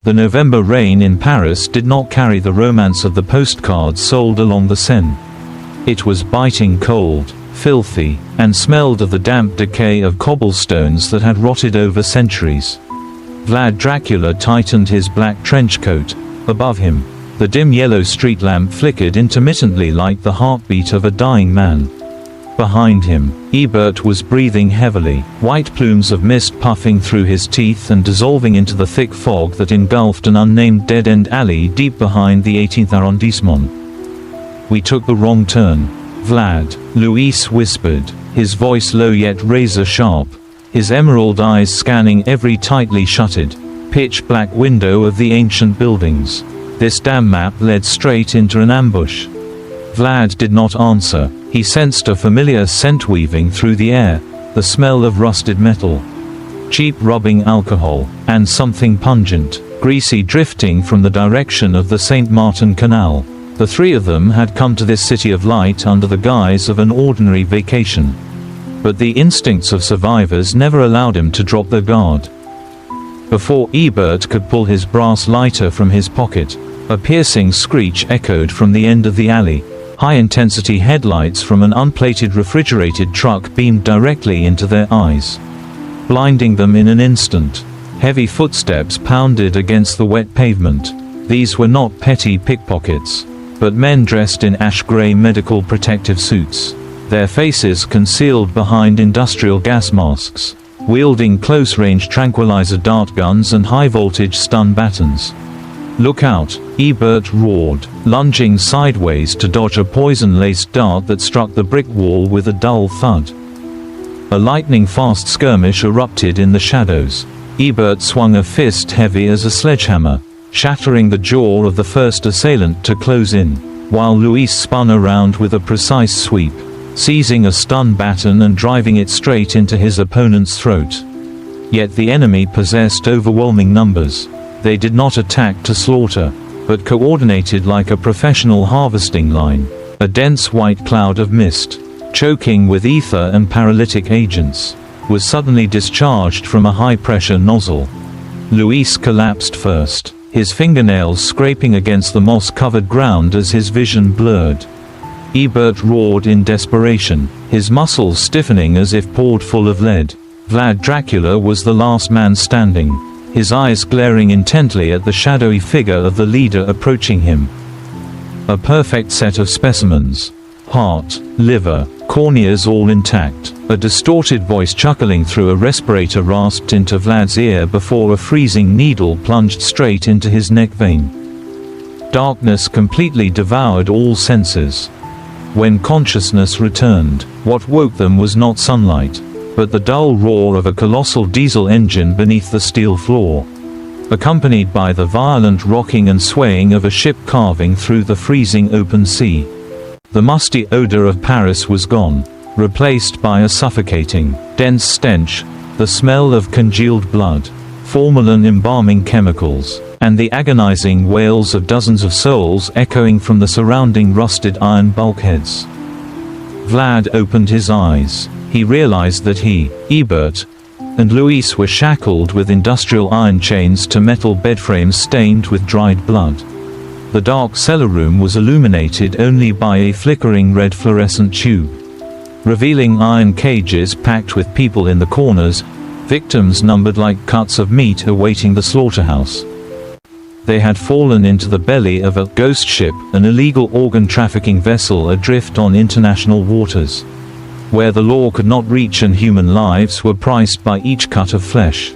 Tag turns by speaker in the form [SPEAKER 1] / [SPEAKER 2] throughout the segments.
[SPEAKER 1] The November rain in Paris did not carry the romance of the postcards sold along the Seine. It was biting cold, filthy, and smelled of the damp decay of cobblestones that had rotted over centuries. Vlad Dracula tightened his black trench coat. Above him, the dim yellow street lamp flickered intermittently like the heartbeat of a dying man. Behind him, Ebert was breathing heavily, white plumes of mist puffing through his teeth and dissolving into the thick fog that engulfed an unnamed dead-end alley deep behind the 18th arrondissement. "We took the wrong turn, Vlad," Luis whispered, his voice low yet razor-sharp, his emerald eyes scanning every tightly shuttered, pitch-black window of the ancient buildings. This damn map led straight into an ambush. Vlad did not answer. He sensed a familiar scent weaving through the air, the smell of rusted metal, cheap rubbing alcohol, and something pungent, greasy drifting from the direction of the St. Martin Canal. The three of them had come to this city of light under the guise of an ordinary vacation. But the instincts of survivors never allowed him to drop their guard. Before Ebert could pull his brass lighter from his pocket, a piercing screech echoed from the end of the alley. High-intensity headlights from an unplated refrigerated truck beamed directly into their eyes, blinding them in an instant. Heavy footsteps pounded against the wet pavement. These were not petty pickpockets, but men dressed in ash-gray medical protective suits, their faces concealed behind industrial gas masks, wielding close-range tranquilizer dart guns and high-voltage stun batons. "Look out," Ebert roared, lunging sideways to dodge a poison-laced dart that struck the brick wall with a dull thud. A lightning-fast skirmish erupted in the shadows. Ebert swung a fist heavy as a sledgehammer, shattering the jaw of the first assailant to close in, while Luis spun around with a precise sweep, seizing a stun baton and driving it straight into his opponent's throat. Yet the enemy possessed overwhelming numbers. They did not attack to slaughter, but coordinated like a professional harvesting line. A dense white cloud of mist, choking with ether and paralytic agents, was suddenly discharged from a high-pressure nozzle. Luis collapsed first, his fingernails scraping against the moss-covered ground as his vision blurred. Ebert roared in desperation, his muscles stiffening as if poured full of lead. Vlad Dracula was the last man standing, his eyes glaring intently at the shadowy figure of the leader approaching him. A perfect set of specimens. Heart, liver, corneas all intact. A distorted voice chuckling through a respirator rasped into Vlad's ear before a freezing needle plunged straight into his neck vein. Darkness completely devoured all senses. When consciousness returned, what woke them was not sunlight, but the dull roar of a colossal diesel engine beneath the steel floor, accompanied by the violent rocking and swaying of a ship carving through the freezing open sea. The musty odor of Paris was gone, replaced by a suffocating, dense stench, the smell of congealed blood, formalin embalming chemicals, and the agonizing wails of dozens of souls echoing from the surrounding rusted iron bulkheads. Vlad opened his eyes. He realized that he, Ebert, and Luis were shackled with industrial iron chains to metal bedframes stained with dried blood. The dark cellar room was illuminated only by a flickering red fluorescent tube, revealing iron cages packed with people in the corners, victims numbered like cuts of meat awaiting the slaughterhouse. They had fallen into the belly of a ghost ship, an illegal organ trafficking vessel adrift on international waters, where the law could not reach and human lives were priced by each cut of flesh.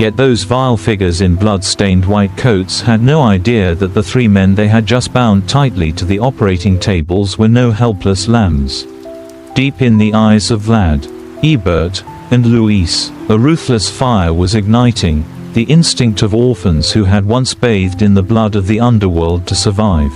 [SPEAKER 1] Yet those vile figures in blood-stained white coats had no idea that the three men they had just bound tightly to the operating tables were no helpless lambs. Deep in the eyes of Vlad, Ebert, and Luis, a ruthless fire was igniting, the instinct of orphans who had once bathed in the blood of the underworld to survive,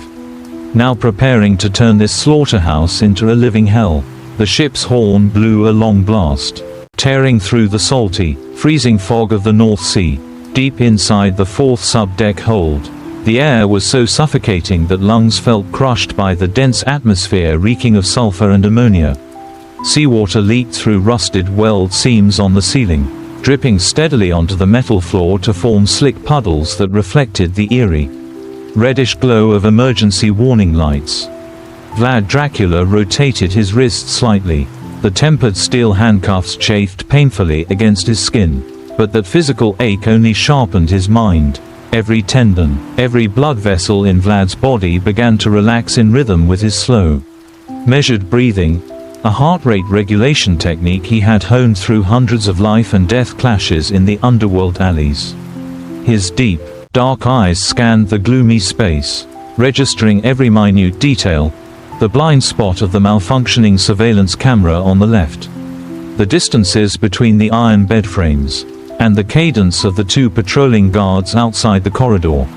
[SPEAKER 1] now preparing to turn this slaughterhouse into a living hell. The ship's horn blew a long blast, tearing through the salty, freezing fog of the North Sea. Deep inside the fourth sub-deck hold, the air was so suffocating that lungs felt crushed by the dense atmosphere reeking of sulfur and ammonia. Seawater leaked through rusted weld seams on the ceiling. dripping steadily onto the metal floor to form slick puddles that reflected the eerie, reddish glow of emergency warning lights. Vlad Dracula rotated his wrist slightly. The tempered steel handcuffs chafed painfully against his skin, but that physical ache only sharpened his mind. Every tendon, every blood vessel in Vlad's body began to relax in rhythm with his slow, measured breathing, a heart rate regulation technique he had honed through hundreds of life and death clashes in the underworld alleys. His deep, dark eyes scanned the gloomy space, registering every minute detail, the blind spot of the malfunctioning surveillance camera on the left, the distances between the iron bed frames, and the cadence of the two patrolling guards outside the corridor.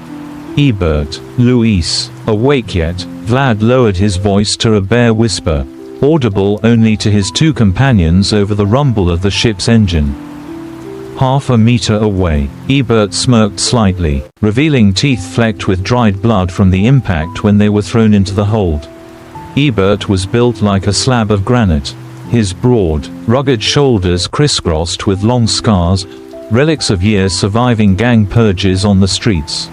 [SPEAKER 1] Ebert, Luis, awake yet? Vlad lowered his voice to a bare whisper, audible only to his two companions over the rumble of the ship's engine. Half a meter away, Ebert smirked slightly, revealing teeth flecked with dried blood from the impact when they were thrown into the hold. Ebert was built like a slab of granite, his broad, rugged shoulders crisscrossed with long scars, relics of years surviving gang purges on the streets.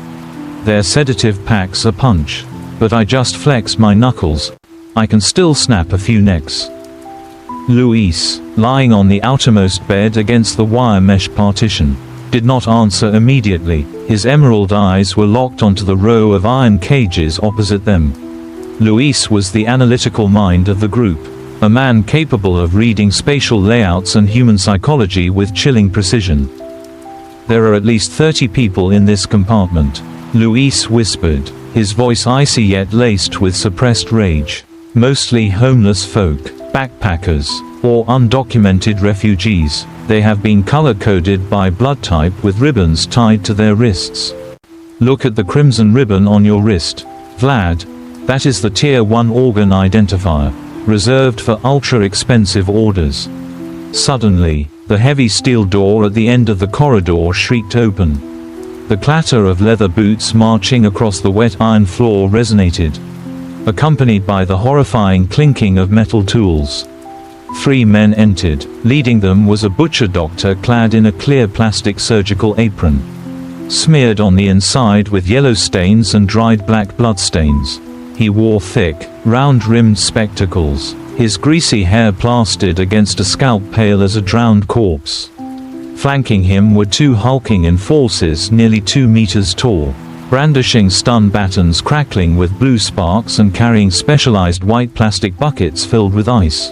[SPEAKER 1] Their sedative packs a punch, but I just flexed my knuckles. I can still snap a few necks. Luis, lying on the outermost bed against the wire mesh partition, did not answer immediately. His emerald eyes were locked onto the row of iron cages opposite them. Luis was the analytical mind of the group, a man capable of reading spatial layouts and human psychology with chilling precision. There are at least 30 people in this compartment, Luis whispered, his voice icy yet laced with suppressed rage. Mostly homeless folk, backpackers, or undocumented refugees. They have been color-coded by blood type with ribbons tied to their wrists. Look at the crimson ribbon on your wrist, Vlad. That is the Tier 1 organ identifier, reserved for ultra-expensive orders. Suddenly, the heavy steel door at the end of the corridor shrieked open. The clatter of leather boots marching across the wet iron floor resonated, accompanied by the horrifying clinking of metal tools. 3 men entered. Leading them was a butcher doctor clad in a clear plastic surgical apron, smeared on the inside with yellow stains and dried black bloodstains. He wore thick, round-rimmed spectacles, his greasy hair plastered against a scalp pale as a drowned corpse. Flanking him were 2 hulking enforcers nearly 2 meters tall, brandishing stun batons crackling with blue sparks and carrying specialized white plastic buckets filled with ice.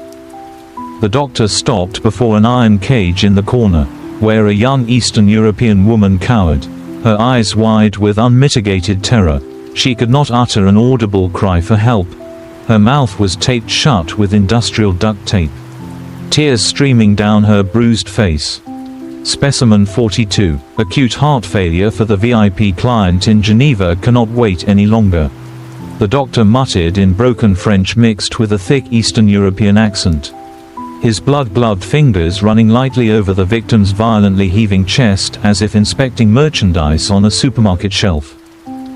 [SPEAKER 1] The doctor stopped before an iron cage in the corner, where a young Eastern European woman cowered, her eyes wide with unmitigated terror. She could not utter an audible cry for help. Her mouth was taped shut with industrial duct tape, tears streaming down her bruised face. Specimen 42, acute heart failure for the VIP client in Geneva cannot wait any longer. The doctor muttered in broken French mixed with a thick Eastern European accent, his blood-gloved fingers running lightly over the victim's violently heaving chest as if inspecting merchandise on a supermarket shelf.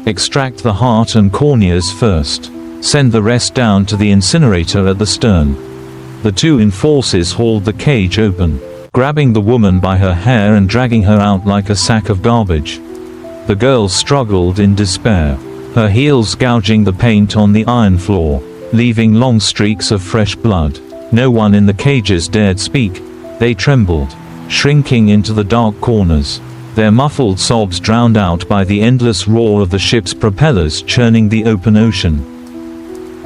[SPEAKER 1] Extract the heart and corneas first. Send the rest down to the incinerator at the stern. The 2 enforcers hauled the cage open, grabbing the woman by her hair and dragging her out like a sack of garbage. The girl struggled in despair, her heels gouging the paint on the iron floor, leaving long streaks of fresh blood. No one in the cages dared speak. They trembled, shrinking into the dark corners, their muffled sobs drowned out by the endless roar of the ship's propellers churning the open ocean.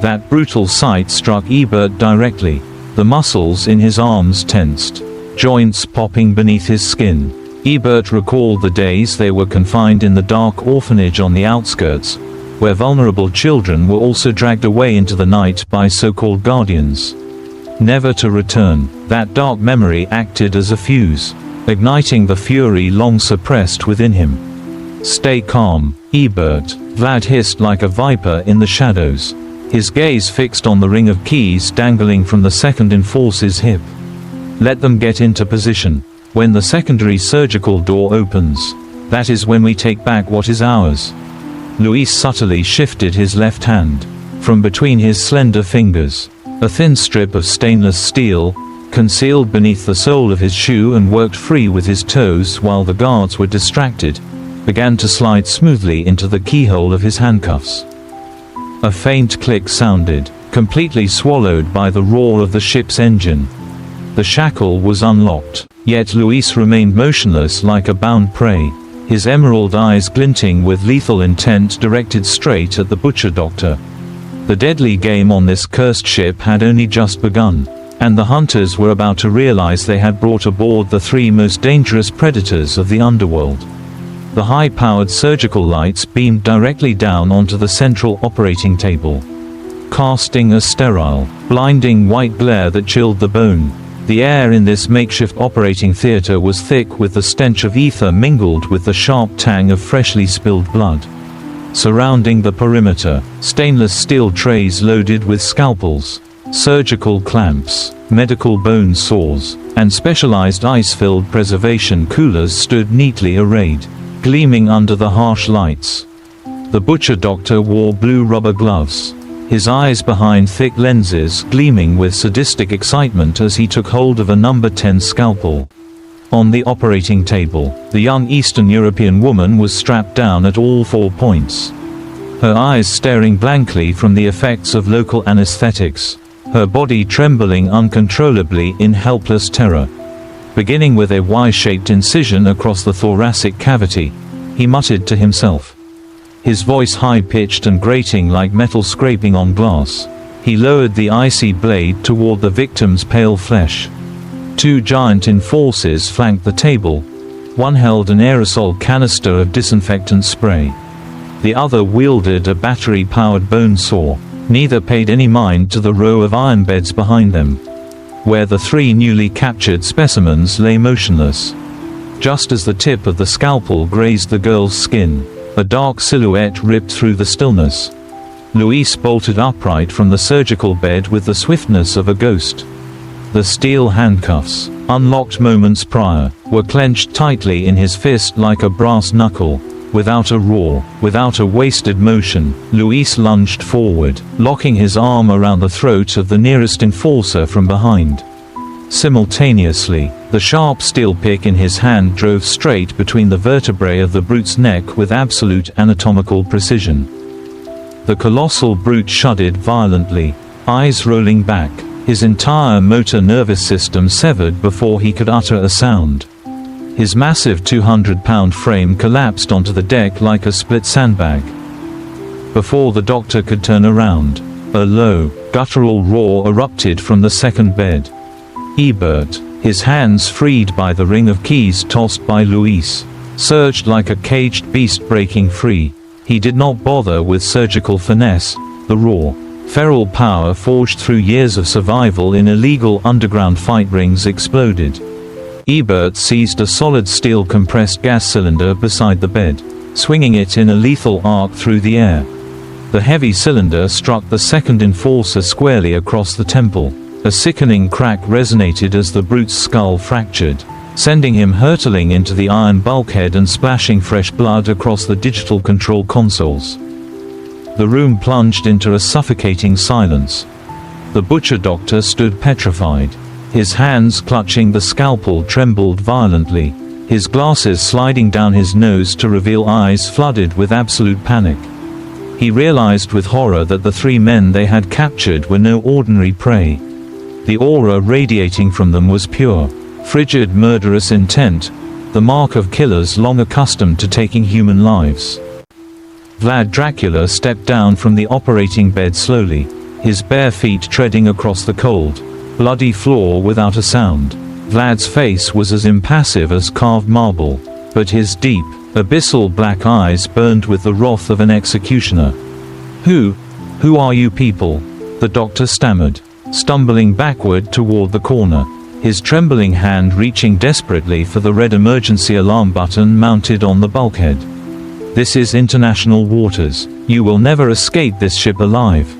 [SPEAKER 1] That brutal sight struck Ebert directly. The muscles in his arms tensed, joints popping beneath his skin. Ebert recalled the days they were confined in the dark orphanage on the outskirts, where vulnerable children were also dragged away into the night by so-called guardians, never to return. That dark memory acted as a fuse, igniting the fury long suppressed within him. Stay calm, Ebert, Vlad hissed like a viper in the shadows, his gaze fixed on the ring of keys dangling from the second enforcer's hip. Let them get into position. When the secondary surgical door opens, that is when we take back what is ours. Luis subtly shifted his left hand. From between his slender fingers, a thin strip of stainless steel, concealed beneath the sole of his shoe and worked free with his toes while the guards were distracted, began to slide smoothly into the keyhole of his handcuffs. A faint click sounded, completely swallowed by the roar of the ship's engine. The shackle was unlocked, yet Luis remained motionless like a bound prey, his emerald eyes glinting with lethal intent directed straight at the butcher doctor. The deadly game on this cursed ship had only just begun, and the hunters were about to realize they had brought aboard the three most dangerous predators of the underworld. The high-powered surgical lights beamed directly down onto the central operating table, casting a sterile, blinding white glare that chilled the bone. The air in this makeshift operating theater was thick with the stench of ether mingled with the sharp tang of freshly spilled blood. Surrounding the perimeter, stainless steel trays loaded with scalpels, surgical clamps, medical bone saws, and specialized ice-filled preservation coolers stood neatly arrayed, gleaming under the harsh lights. The butcher doctor wore blue rubber gloves, his eyes behind thick lenses gleaming with sadistic excitement as he took hold of a number 10 scalpel. On the operating table, the young Eastern European woman was strapped down at all 4 points, her eyes staring blankly from the effects of local anesthetics, her body trembling uncontrollably in helpless terror. Beginning with a Y-shaped incision across the thoracic cavity, he muttered to himself, his voice high-pitched and grating like metal scraping on glass. He lowered the icy blade toward the victim's pale flesh. Two giant enforcers flanked the table. One held an aerosol canister of disinfectant spray. The other wielded a battery-powered bone saw. Neither paid any mind to the row of iron beds behind them, where the three newly captured specimens lay motionless. Just as the tip of the scalpel grazed the girl's skin, a dark silhouette ripped through the stillness. Luis bolted upright from the surgical bed with the swiftness of a ghost. The steel handcuffs, unlocked moments prior, were clenched tightly in his fist like a brass knuckle. Without a roar, without a wasted motion, Luis lunged forward, locking his arm around the throat of the nearest enforcer from behind. Simultaneously, the sharp steel pick in his hand drove straight between the vertebrae of the brute's neck with absolute anatomical precision. The colossal brute shuddered violently, eyes rolling back, his entire motor nervous system severed before he could utter a sound. His massive 200-pound frame collapsed onto the deck like a split sandbag. Before the doctor could turn around, a low, guttural roar erupted from the second bed. Ebert, his hands freed by the ring of keys tossed by Luis, surged like a caged beast breaking free. He did not bother with surgical finesse. The raw, feral power forged through years of survival in illegal underground fight rings exploded. Ebert seized a solid steel compressed gas cylinder beside the bed, swinging it in a lethal arc through the air. The heavy cylinder struck the second enforcer squarely across the temple. A sickening crack resonated as the brute's skull fractured, sending him hurtling into the iron bulkhead and splashing fresh blood across the digital control consoles. The room plunged into a suffocating silence. The butcher doctor stood petrified. His hands clutching the scalpel trembled violently, his glasses sliding down his nose to reveal eyes flooded with absolute panic. He realized with horror that the three men they had captured were no ordinary prey. The aura radiating from them was pure, frigid murderous intent, the mark of killers long accustomed to taking human lives. Vlad Dracula stepped down from the operating bed slowly, his bare feet treading across the cold, bloody floor without a sound. Vlad's face was as impassive as carved marble, but his deep, abyssal black eyes burned with the wrath of an executioner. Who are you people?" the doctor stammered, stumbling backward toward the corner, his trembling hand reaching desperately for the red emergency alarm button mounted on the bulkhead. "This is international waters. You will never escape this ship alive."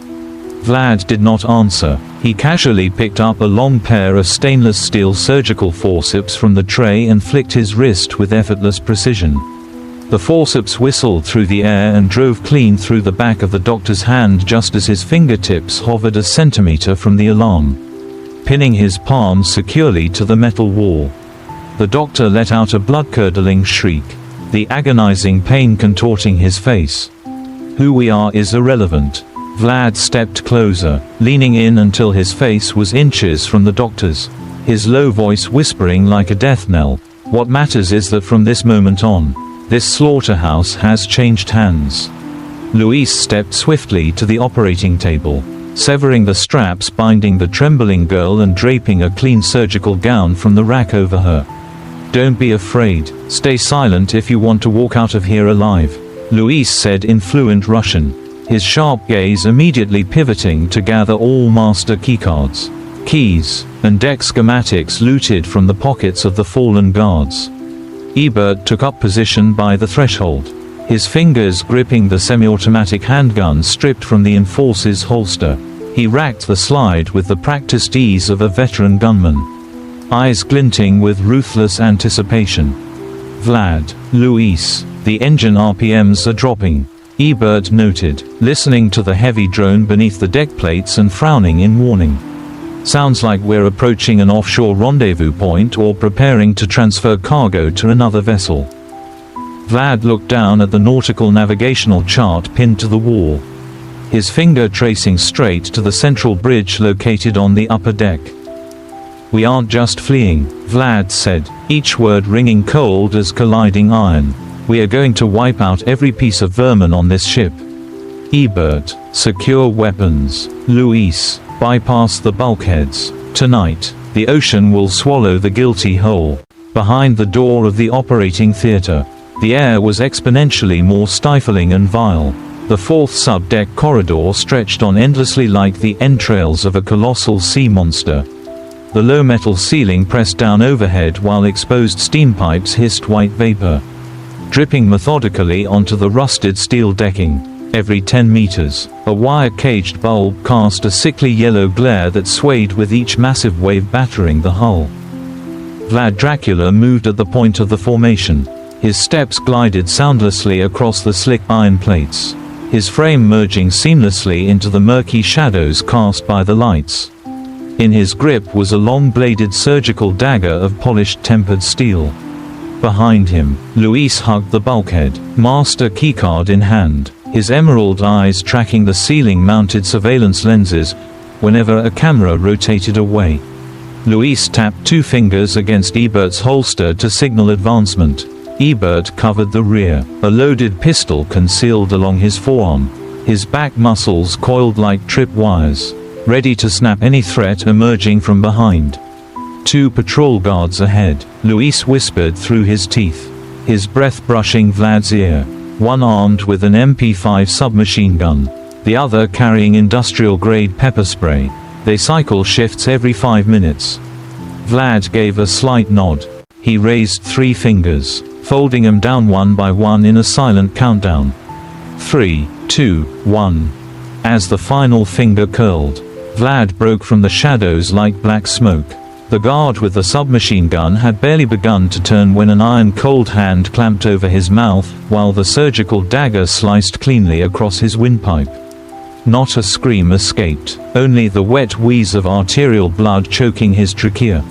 [SPEAKER 1] Vlad did not answer. He casually picked up a long pair of stainless steel surgical forceps from the tray and flicked his wrist with effortless precision. The forceps whistled through the air and drove clean through the back of the doctor's hand just as his fingertips hovered a centimeter from the alarm. pinning his palms securely to the metal wall. The doctor let out a blood-curdling shriek, the agonizing pain contorting his face. Who we are is irrelevant. Vlad stepped closer, leaning in until his face was inches from the doctor's, his low voice whispering like a death knell. What matters is that from this moment on, this slaughterhouse has changed hands. Luis stepped swiftly to the operating table, severing the straps binding the trembling girl and draping a clean surgical gown from the rack over her. Don't be afraid, stay silent if you want to walk out of here alive, Luis said in fluent Russian, his sharp gaze immediately pivoting to gather all master keycards, keys, and deck schematics looted from the pockets of the fallen guards. Ebert took up position by the threshold, his fingers gripping the semi-automatic handgun stripped from the enforcer's holster. He racked the slide with the practiced ease of a veteran gunman, eyes glinting with ruthless anticipation. Vlad, Luis, the engine RPMs are dropping, Ebert noted, listening to the heavy drone beneath the deck plates and frowning in warning. Sounds like we're approaching an offshore rendezvous point or preparing to transfer cargo to another vessel. Vlad looked down at the nautical navigational chart pinned to the wall, his finger tracing straight to the central bridge located on the upper deck. We aren't just fleeing, Vlad said, each word ringing cold as colliding iron. We are going to wipe out every piece of vermin on this ship. Ebert, secure weapons. Luis, bypass the bulkheads. Tonight, the ocean will swallow the guilty whole. Behind the door of the operating theater, the air was exponentially more stifling and vile. The fourth sub-deck corridor stretched on endlessly like the entrails of a colossal sea monster. The low metal ceiling pressed down overhead while exposed steam pipes hissed white vapor, dripping methodically onto the rusted steel decking. Every 10 meters, a wire-caged bulb cast a sickly yellow glare that swayed with each massive wave battering the hull. Vlad Dracula moved at the point of the formation. His steps glided soundlessly across the slick iron plates, his frame merging seamlessly into the murky shadows cast by the lights. In his grip was a long-bladed surgical dagger of polished tempered steel. Behind him, Luis hugged the bulkhead, master keycard in hand, his emerald eyes tracking the ceiling-mounted surveillance lenses whenever a camera rotated away. Luis tapped two fingers against Ebert's holster to signal advancement. Ebert covered the rear, a loaded pistol concealed along his forearm, his back muscles coiled like trip wires, ready to snap any threat emerging from behind. Two patrol guards ahead, Luis whispered through his teeth, his breath brushing Vlad's ear, one armed with an MP5 submachine gun, the other carrying industrial-grade pepper spray. They cycle shifts every 5 minutes. Vlad gave a slight nod. He raised 3 fingers, folding them down one by one in a silent countdown. 3, 2, 1. As the final finger curled, Vlad broke from the shadows like black smoke. The guard with the submachine gun had barely begun to turn when an iron-cold hand clamped over his mouth, while the surgical dagger sliced cleanly across his windpipe. Not a scream escaped, only the wet wheeze of arterial blood choking his trachea.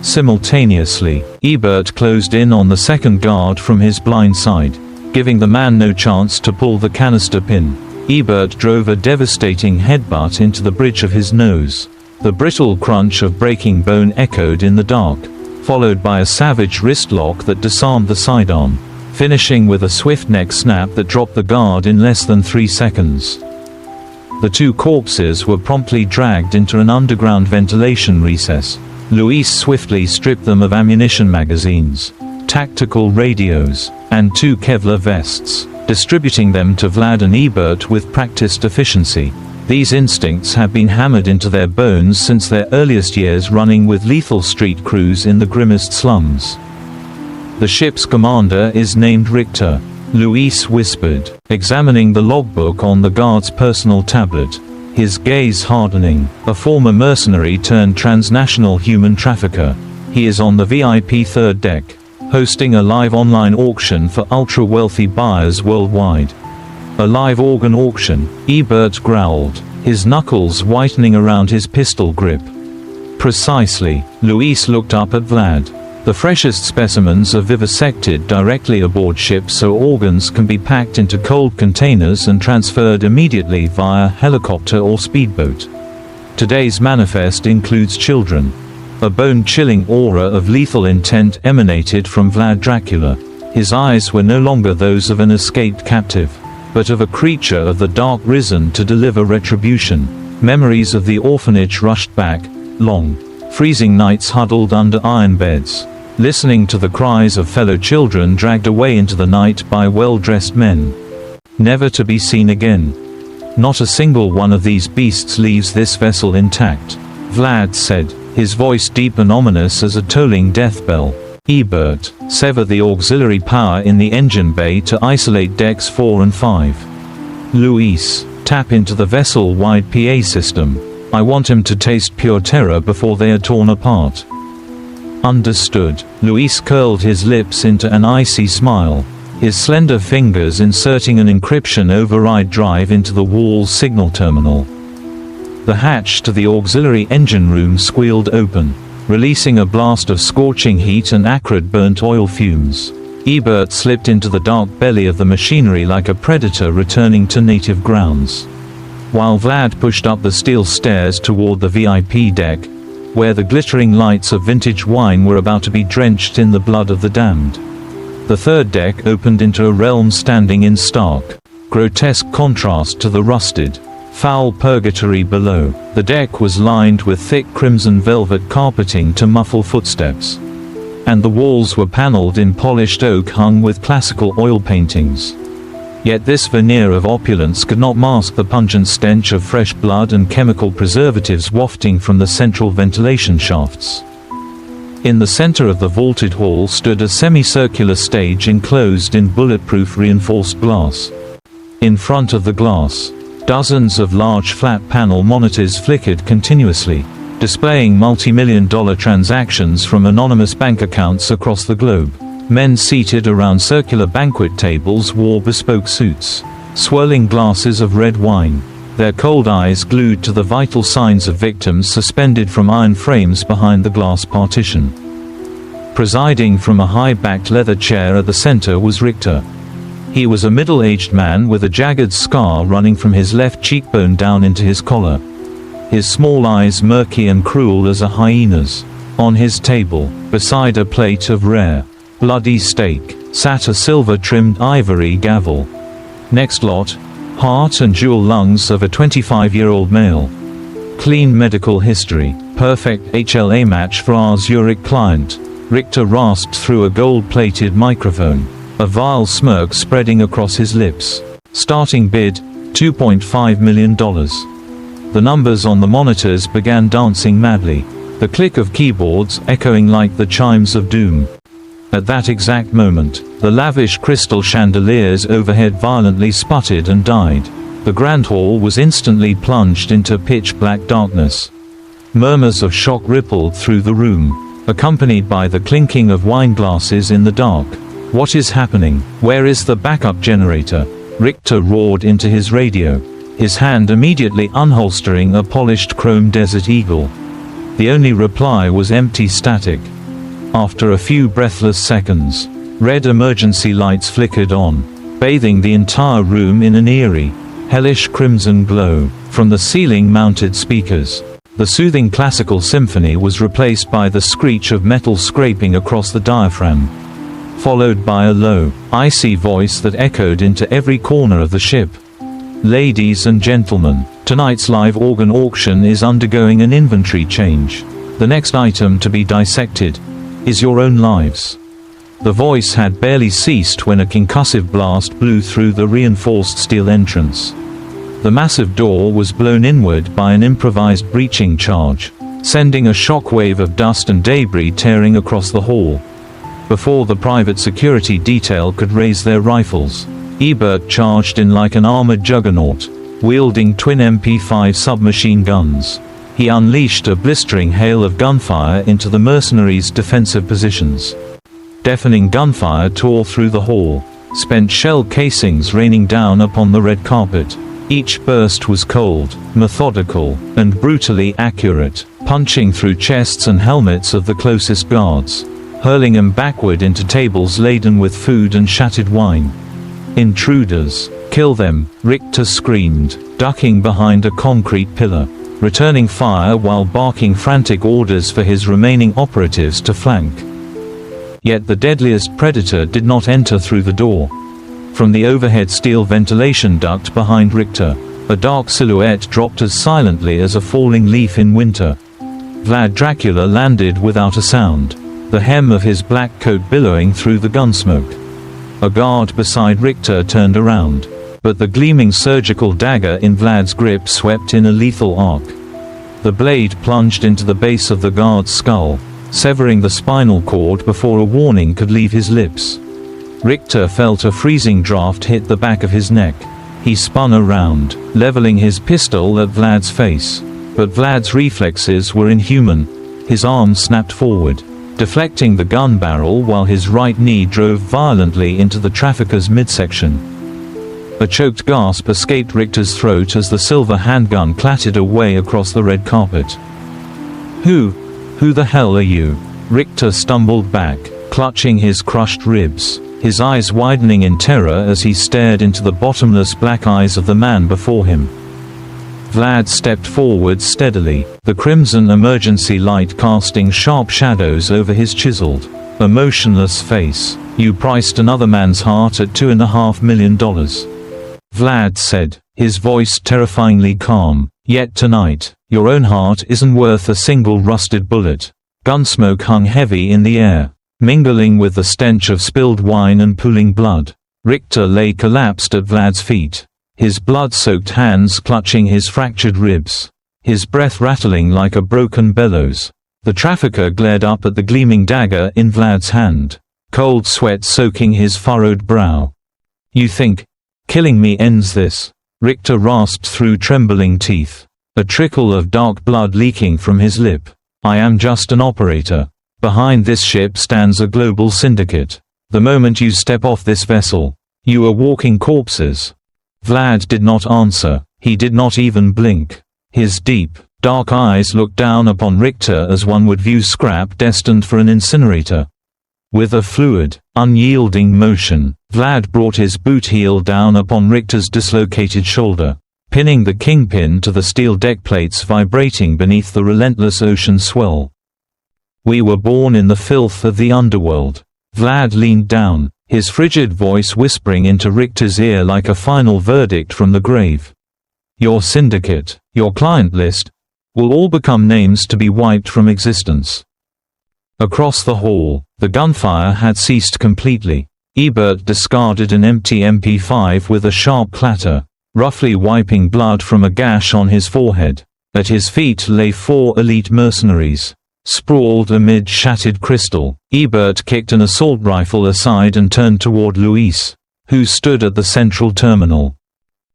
[SPEAKER 1] Simultaneously, Ebert closed in on the second guard from his blind side, giving the man no chance to pull the canister pin. Ebert drove a devastating headbutt into the bridge of his nose. The brittle crunch of breaking bone echoed in the dark, followed by a savage wrist lock that disarmed the sidearm, finishing with a swift neck snap that dropped the guard in less than 3 seconds. The 2 corpses were promptly dragged into an underground ventilation recess. Luis swiftly stripped them of ammunition magazines, tactical radios, and 2 Kevlar vests, distributing them to Vlad and Ebert with practiced efficiency. These instincts had been hammered into their bones since their earliest years running with lethal street crews in the grimmest slums. The ship's commander is named Richter, Luis whispered, examining the logbook on the guard's personal tablet, his gaze hardening. A former mercenary turned transnational human trafficker. He is on the VIP third deck, hosting a live online auction for ultra-wealthy buyers worldwide. A live organ auction, Ebert growled, his knuckles whitening around his pistol grip. Precisely. Luis looked up at Vlad. The freshest specimens are vivisected directly aboard ships so organs can be packed into cold containers and transferred immediately via helicopter or speedboat. Today's manifest includes children. A bone-chilling aura of lethal intent emanated from Vlad Dracula. His eyes were no longer those of an escaped captive, but of a creature of the dark risen to deliver retribution. Memories of the orphanage rushed back, long, freezing nights huddled under iron beds, listening to the cries of fellow children dragged away into the night by well-dressed men, never to be seen again. Not a single one of these beasts leaves this vessel intact, Vlad said, his voice deep and ominous as a tolling death bell. Ebert, sever the auxiliary power in the engine bay to isolate decks 4 and 5. Luis, tap into the vessel-wide PA system. I want him to taste pure terror before they are torn apart. Understood. Luis curled his lips into an icy smile, his slender fingers inserting an encryption override drive into the wall signal terminal. The hatch to the auxiliary engine room squealed open, releasing a blast of scorching heat and acrid burnt oil fumes. Ebert slipped into the dark belly of the machinery like a predator returning to native grounds, while Vlad pushed up the steel stairs toward the VIP deck, where the glittering lights of vintage wine were about to be drenched in the blood of the damned. The third deck opened into a realm standing in stark, grotesque contrast to the rusted, foul purgatory below. The deck was lined with thick crimson velvet carpeting to muffle footsteps, and the walls were paneled in polished oak hung with classical oil paintings. Yet this veneer of opulence could not mask the pungent stench of fresh blood and chemical preservatives wafting from the central ventilation shafts. In the center of the vaulted hall stood a semicircular stage enclosed in bulletproof reinforced glass. In front of the glass, dozens of large flat-panel monitors flickered continuously, displaying multi-million-dollar transactions from anonymous bank accounts across the globe. Men seated around circular banquet tables wore bespoke suits, swirling glasses of red wine, their cold eyes glued to the vital signs of victims suspended from iron frames behind the glass partition. Presiding from a high-backed leather chair at the center was Richter. He was a middle-aged man with a jagged scar running from his left cheekbone down into his collar, his small eyes murky and cruel as a hyena's. On his table, beside a plate of rare, bloody steak, sat a silver-trimmed ivory gavel. Next lot, heart and jewel lungs of a 25-year-old male. Clean medical history, perfect HLA match for our Zurich client. Richter rasped through a gold-plated microphone, a vile smirk spreading across his lips. Starting bid, $2.5 million. The numbers on the monitors began dancing madly, the click of keyboards echoing like the chimes of doom. At that exact moment, the lavish crystal chandeliers overhead violently sputtered and died. The grand hall was instantly plunged into pitch-black darkness. Murmurs of shock rippled through the room, accompanied by the clinking of wine glasses in the dark. What is happening? Where is the backup generator? Richter roared into his radio, his hand immediately unholstering a polished chrome Desert Eagle. The only reply was empty static. After a few breathless seconds, red emergency lights flickered on, bathing the entire room in an eerie, hellish crimson glow. From the ceiling-mounted speakers, the soothing classical symphony was replaced by the screech of metal scraping across the diaphragm, followed by a low, icy voice that echoed into every corner of the ship. Ladies and gentlemen, tonight's live organ auction is undergoing an inventory change. The next item to be dissected is your own lives. The voice had barely ceased when a concussive blast blew through the reinforced steel entrance. The massive door was blown inward by an improvised breaching charge, sending a shockwave of dust and debris tearing across the hall. Before the private security detail could raise their rifles, Ebert charged in like an armored juggernaut, wielding twin MP5 submachine guns. He unleashed a blistering hail of gunfire into the mercenaries' defensive positions. Deafening gunfire tore through the hall, spent shell casings raining down upon the red carpet. Each burst was cold, methodical, and brutally accurate. punching through chests and helmets of the closest guards, hurling them backward into tables laden with food and shattered wine. Intruders! Kill them, Richter screamed, ducking behind a concrete pillar, returning fire while barking frantic orders for his remaining operatives to flank. Yet the deadliest predator did not enter through the door. From the overhead steel ventilation duct behind Richter, a dark silhouette dropped as silently as a falling leaf in winter. Vlad Dracula landed without a sound, the hem of his black coat billowing through the gunsmoke. A guard beside Richter turned around, but the gleaming surgical dagger in Vlad's grip swept in a lethal arc. The blade plunged into the base of the guard's skull, severing the spinal cord before a warning could leave his lips. Richter felt a freezing draft hit the back of his neck. He spun around, leveling his pistol at Vlad's face. But Vlad's reflexes were inhuman. His arm snapped forward, deflecting the gun barrel while his right knee drove violently into the trafficker's midsection. A choked gasp escaped Richter's throat as the silver handgun clattered away across the red carpet. Who the hell are you? Richter stumbled back, clutching his crushed ribs, his eyes widening in terror as he stared into the bottomless black eyes of the man before him. Vlad stepped forward steadily, the crimson emergency light casting sharp shadows over his chiseled, emotionless face. You priced another man's heart at $2.5 million. Vlad said, his voice terrifyingly calm. Yet tonight, your own heart isn't worth a single rusted bullet. Gunsmoke hung heavy in the air, mingling with the stench of spilled wine and pooling blood. Richter lay collapsed at Vlad's feet, his blood-soaked hands clutching his fractured ribs, his breath rattling like a broken bellows. The trafficker glared up at the gleaming dagger in Vlad's hand, cold sweat soaking his furrowed brow. You think killing me ends this? Richter rasped through trembling teeth, a trickle of dark blood leaking from his lip. I am just an operator. Behind this ship stands a global syndicate. The moment you step off this vessel, you are walking corpses. Vlad did not answer, he did not even blink. His deep, dark eyes looked down upon Richter as one would view scrap destined for an incinerator. With a fluid, unyielding motion, Vlad brought his boot heel down upon Richter's dislocated shoulder, pinning the kingpin to the steel deck plates vibrating beneath the relentless ocean swell. We were born in the filth of the underworld. Vlad leaned down, his frigid voice whispering into Richter's ear like a final verdict from the grave. Your syndicate, your client list, will all become names to be wiped from existence. Across the hall, the gunfire had ceased completely. Ebert discarded an empty MP5 with a sharp clatter, roughly wiping blood from a gash on his forehead. At his feet lay 4 elite mercenaries, sprawled amid shattered crystal. Ebert kicked an assault rifle aside and turned toward Luis, who stood at the central terminal.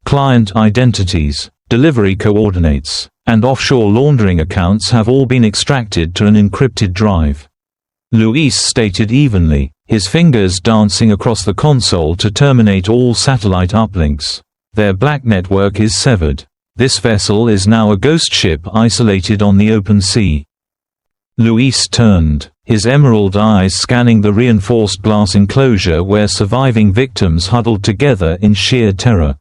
[SPEAKER 1] Client identities, delivery coordinates, and offshore laundering accounts have all been extracted to an encrypted drive. Luis stated evenly, his fingers dancing across the console to terminate all satellite uplinks. Their black network is severed. This vessel is now a ghost ship isolated on the open sea. Luis turned, his emerald eyes scanning the reinforced glass enclosure where surviving victims huddled together in sheer terror.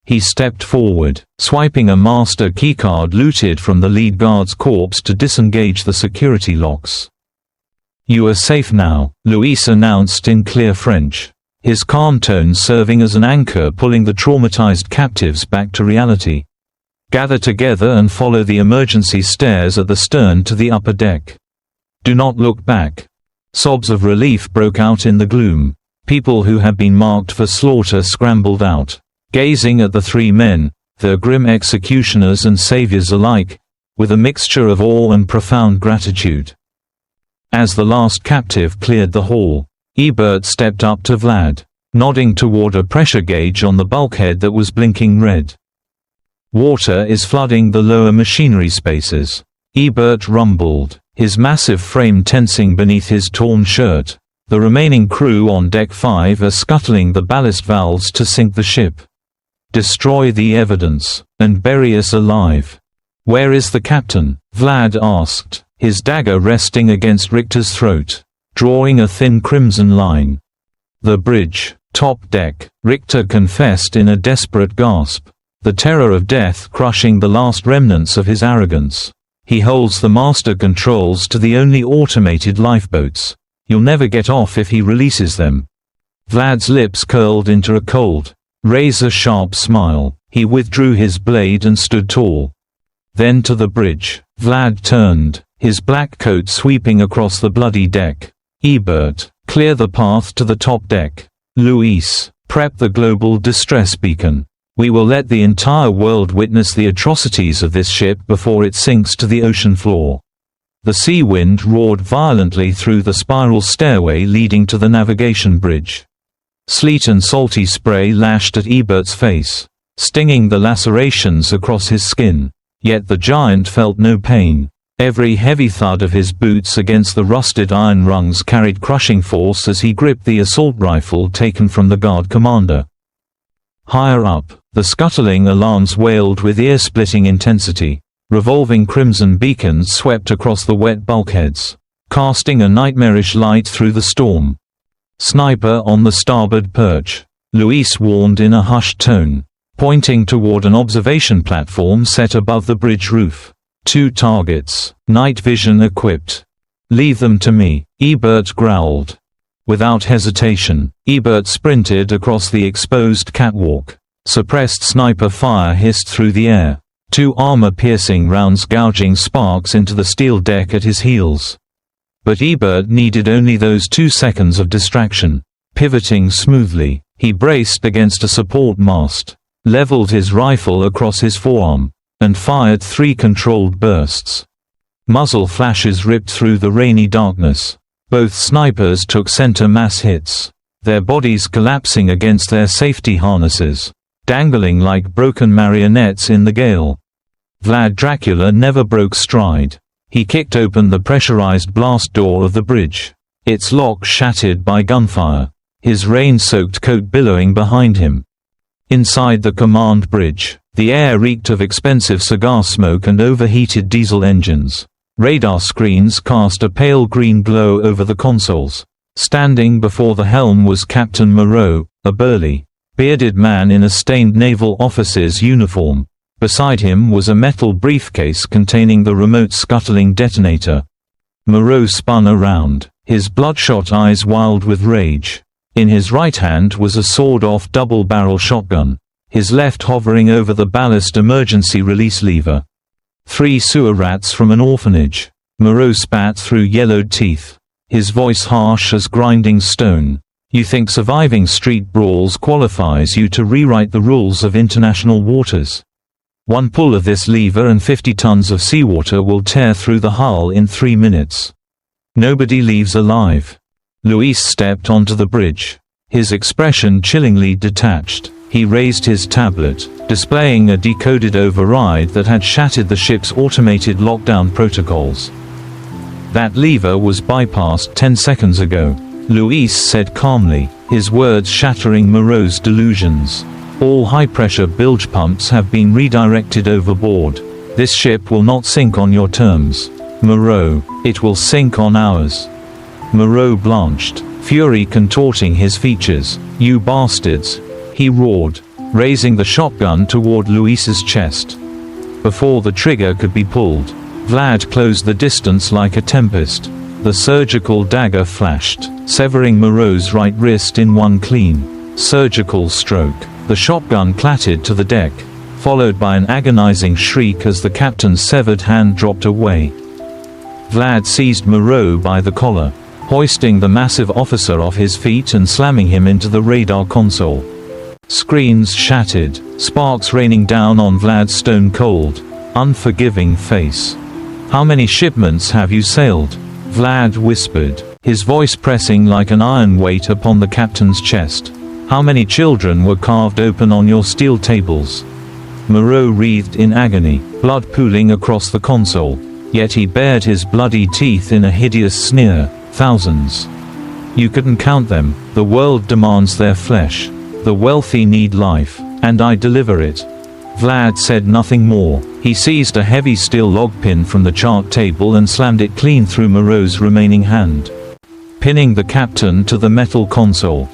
[SPEAKER 1] He stepped forward, swiping a master keycard looted from the lead guard's corpse to disengage the security locks. You are safe now, Luis announced in clear French, his calm tone serving as an anchor pulling the traumatized captives back to reality. Gather together and follow the emergency stairs at the stern to the upper deck. Do not look back. Sobs of relief broke out in the gloom. People who had been marked for slaughter scrambled out, gazing at the 3 men, their grim executioners and saviors alike, with a mixture of awe and profound gratitude. As the last captive cleared the hall, Ebert stepped up to Vlad, nodding toward a pressure gauge on the bulkhead that was blinking red. Water is flooding the lower machinery spaces, Ebert rumbled, his massive frame tensing beneath his torn shirt. The remaining crew on Deck 5 are scuttling the ballast valves to sink the ship. Destroy the evidence, and bury us alive. "Where is the captain?" Vlad asked, his dagger resting against Richter's throat, drawing a thin crimson line. "The bridge, top deck," Richter confessed in a desperate gasp, the terror of death crushing the last remnants of his arrogance. "He holds the master controls to the only automated lifeboats. You'll never get off if he releases them." Vlad's lips curled into a cold, razor-sharp smile. He withdrew his blade and stood tall. Then to the bridge. Vlad turned, his black coat sweeping across the bloody deck. "Ebert, clear the path to the top deck. Luis, prep the global distress beacon. We will let the entire world witness the atrocities of this ship before it sinks to the ocean floor." The sea wind roared violently through the spiral stairway leading to the navigation bridge. Sleet and salty spray lashed at Ebert's face, stinging the lacerations across his skin. Yet the giant felt no pain. Every heavy thud of his boots against the rusted iron rungs carried crushing force as he gripped the assault rifle taken from the guard commander. Higher up, the scuttling alarms wailed with ear-splitting intensity. Revolving crimson beacons swept across the wet bulkheads, casting a nightmarish light through the storm. "Sniper on the starboard perch," Luis warned in a hushed tone, pointing toward an observation platform set above the bridge roof. "2 targets, night vision equipped." "Leave them to me," Ebert growled. Without hesitation, Ebert sprinted across the exposed catwalk. Suppressed sniper fire hissed through the air, 2 armor-piercing rounds gouging sparks into the steel deck at his heels. But Ebert needed only those 2 seconds of distraction. Pivoting smoothly, he braced against a support mast, leveled his rifle across his forearm, and fired 3 controlled bursts. Muzzle flashes ripped through the rainy darkness. Both snipers took center mass hits, their bodies collapsing against their safety harnesses, dangling like broken marionettes in the gale. Vlad Dracula never broke stride. He kicked open the pressurized blast door of the bridge, its lock shattered by gunfire, his rain-soaked coat billowing behind him. Inside the command bridge, the air reeked of expensive cigar smoke and overheated diesel engines. Radar screens cast a pale green glow over the consoles. Standing before the helm was Captain Moreau, a burly, bearded man in a stained naval officer's uniform. Beside him was a metal briefcase containing the remote scuttling detonator. Moreau spun around, his bloodshot eyes wild with rage. In his right hand was a sawed-off double-barrel shotgun, his left hovering over the ballast emergency release lever. 3 sewer rats from an orphanage. Moreau spat through yellowed teeth, his voice harsh as grinding stone. "You think surviving street brawls qualifies you to rewrite the rules of international waters? 1 pull of this lever and 50 tons of seawater will tear through the hull in 3 minutes. Nobody leaves alive." Luis stepped onto the bridge, his expression chillingly detached. He raised his tablet, displaying a decoded override that had shattered the ship's automated lockdown protocols. "That lever was bypassed 10 seconds ago," Luis said calmly, his words shattering Moreau's delusions. "All high-pressure bilge pumps have been redirected overboard. This ship will not sink on your terms. Moreau, it will sink on ours." Moreau blanched, fury contorting his features. "You bastards!" he roared, raising the shotgun toward Luis's chest. Before the trigger could be pulled, Vlad closed the distance like a tempest. The surgical dagger flashed, severing Moreau's right wrist in one clean, surgical stroke. The shotgun clattered to the deck, followed by an agonizing shriek as the captain's severed hand dropped away. Vlad seized Moreau by the collar, hoisting the massive officer off his feet and slamming him into the radar console. Screens shattered, sparks raining down on Vlad's stone-cold, unforgiving face. "How many shipments have you sailed?" Vlad whispered, his voice pressing like an iron weight upon the captain's chest. "How many children were carved open on your steel tables?" Moreau writhed in agony, blood pooling across the console, yet he bared his bloody teeth in a hideous sneer. "Thousands. You couldn't count them. The world demands their flesh. The wealthy need life, and I deliver it." Vlad said nothing more. He seized a heavy steel log pin from the chart table and slammed it clean through Moreau's remaining hand, pinning the captain to the metal console.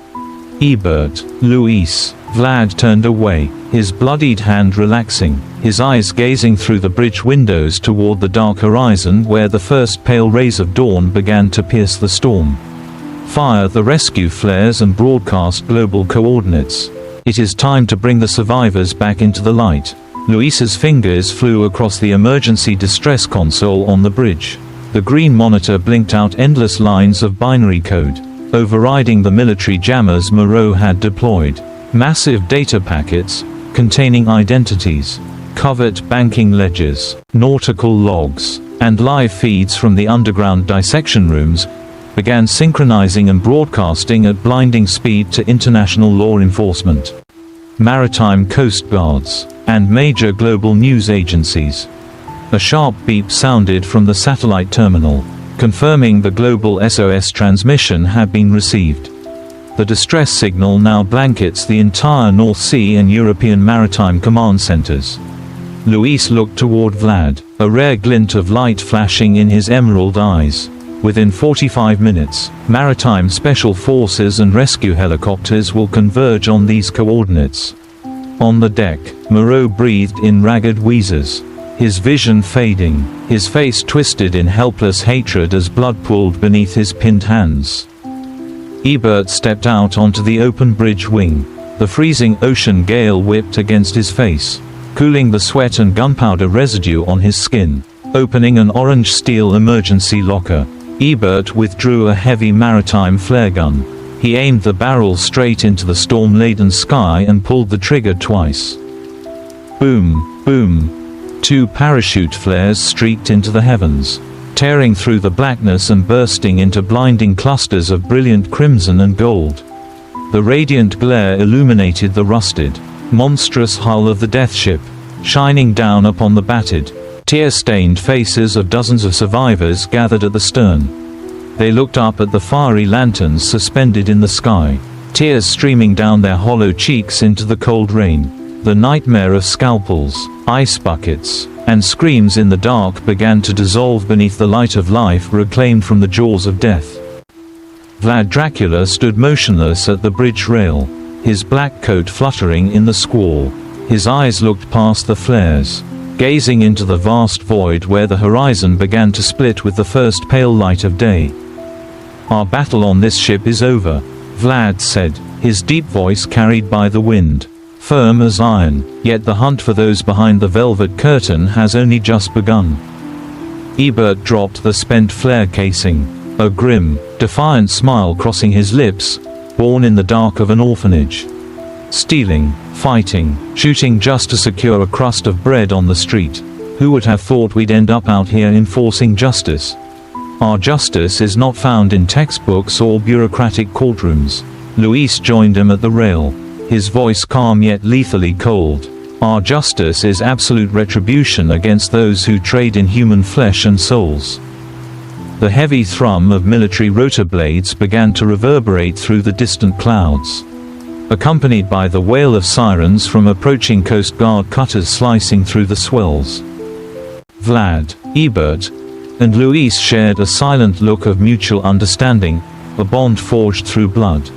[SPEAKER 1] Ebert, Luis. Vlad turned away, his bloodied hand relaxing, his eyes gazing through the bridge windows toward the dark horizon where the first pale rays of dawn began to pierce the storm. Fire the rescue flares and broadcast global coordinates. It is time to bring the survivors back into the light. Luis's fingers flew across the emergency distress console on the bridge. The green monitor blinked out endless lines of binary code, overriding the military jammers Moreau had deployed. Massive data packets, containing identities, covert banking ledgers, nautical logs, and live feeds from the underground dissection rooms, began synchronizing and broadcasting at blinding speed to international law enforcement, maritime coast guards, and major global news agencies. A sharp beep sounded from the satellite terminal, confirming the global SOS transmission had been received. The distress signal now blankets the entire North Sea and European maritime command centers. Luis looked toward Vlad, a rare glint of light flashing in his emerald eyes. Within 45 minutes, maritime special forces and rescue helicopters will converge on these coordinates. On the deck, Moreau breathed in ragged wheezes, his vision fading, his face twisted in helpless hatred as blood pooled beneath his pinned hands. Ebert stepped out onto the open bridge wing. The freezing ocean gale whipped against his face, cooling the sweat and gunpowder residue on his skin. Opening an orange steel emergency locker, Ebert withdrew a heavy maritime flare gun. He aimed the barrel straight into the storm-laden sky and pulled the trigger twice. Boom, boom. 2 parachute flares streaked into the heavens, tearing through the blackness and bursting into blinding clusters of brilliant crimson and gold. The radiant glare illuminated the rusted, monstrous hull of the death ship, shining down upon the battered, tear-stained faces of dozens of survivors gathered at the stern. They looked up at the fiery lanterns suspended in the sky, tears streaming down their hollow cheeks into the cold rain. The nightmare of scalpels, ice buckets, and screams in the dark began to dissolve beneath the light of life reclaimed from the jaws of death. Vlad Dracula stood motionless at the bridge rail, his black coat fluttering in the squall. His eyes looked past the flares, gazing into the vast void where the horizon began to split with the first pale light of day. "Our battle on this ship is over," Vlad said, his deep voice carried by the wind, firm as iron, yet the hunt for those behind the velvet curtain has only just begun. Ebert dropped the spent flare casing, a grim, defiant smile crossing his lips, born in the dark of an orphanage. Stealing, fighting, shooting just to secure a crust of bread on the street. Who would have thought we'd end up out here enforcing justice? Our justice is not found in textbooks or bureaucratic courtrooms. Luis joined him at the rail, his voice calm yet lethally cold. Our justice is absolute retribution against those who trade in human flesh and souls. The heavy thrum of military rotor blades began to reverberate through the distant clouds, accompanied by the wail of sirens from approaching Coast Guard cutters slicing through the swells. Vlad, Ebert, and Luis shared a silent look of mutual understanding, a bond forged through blood,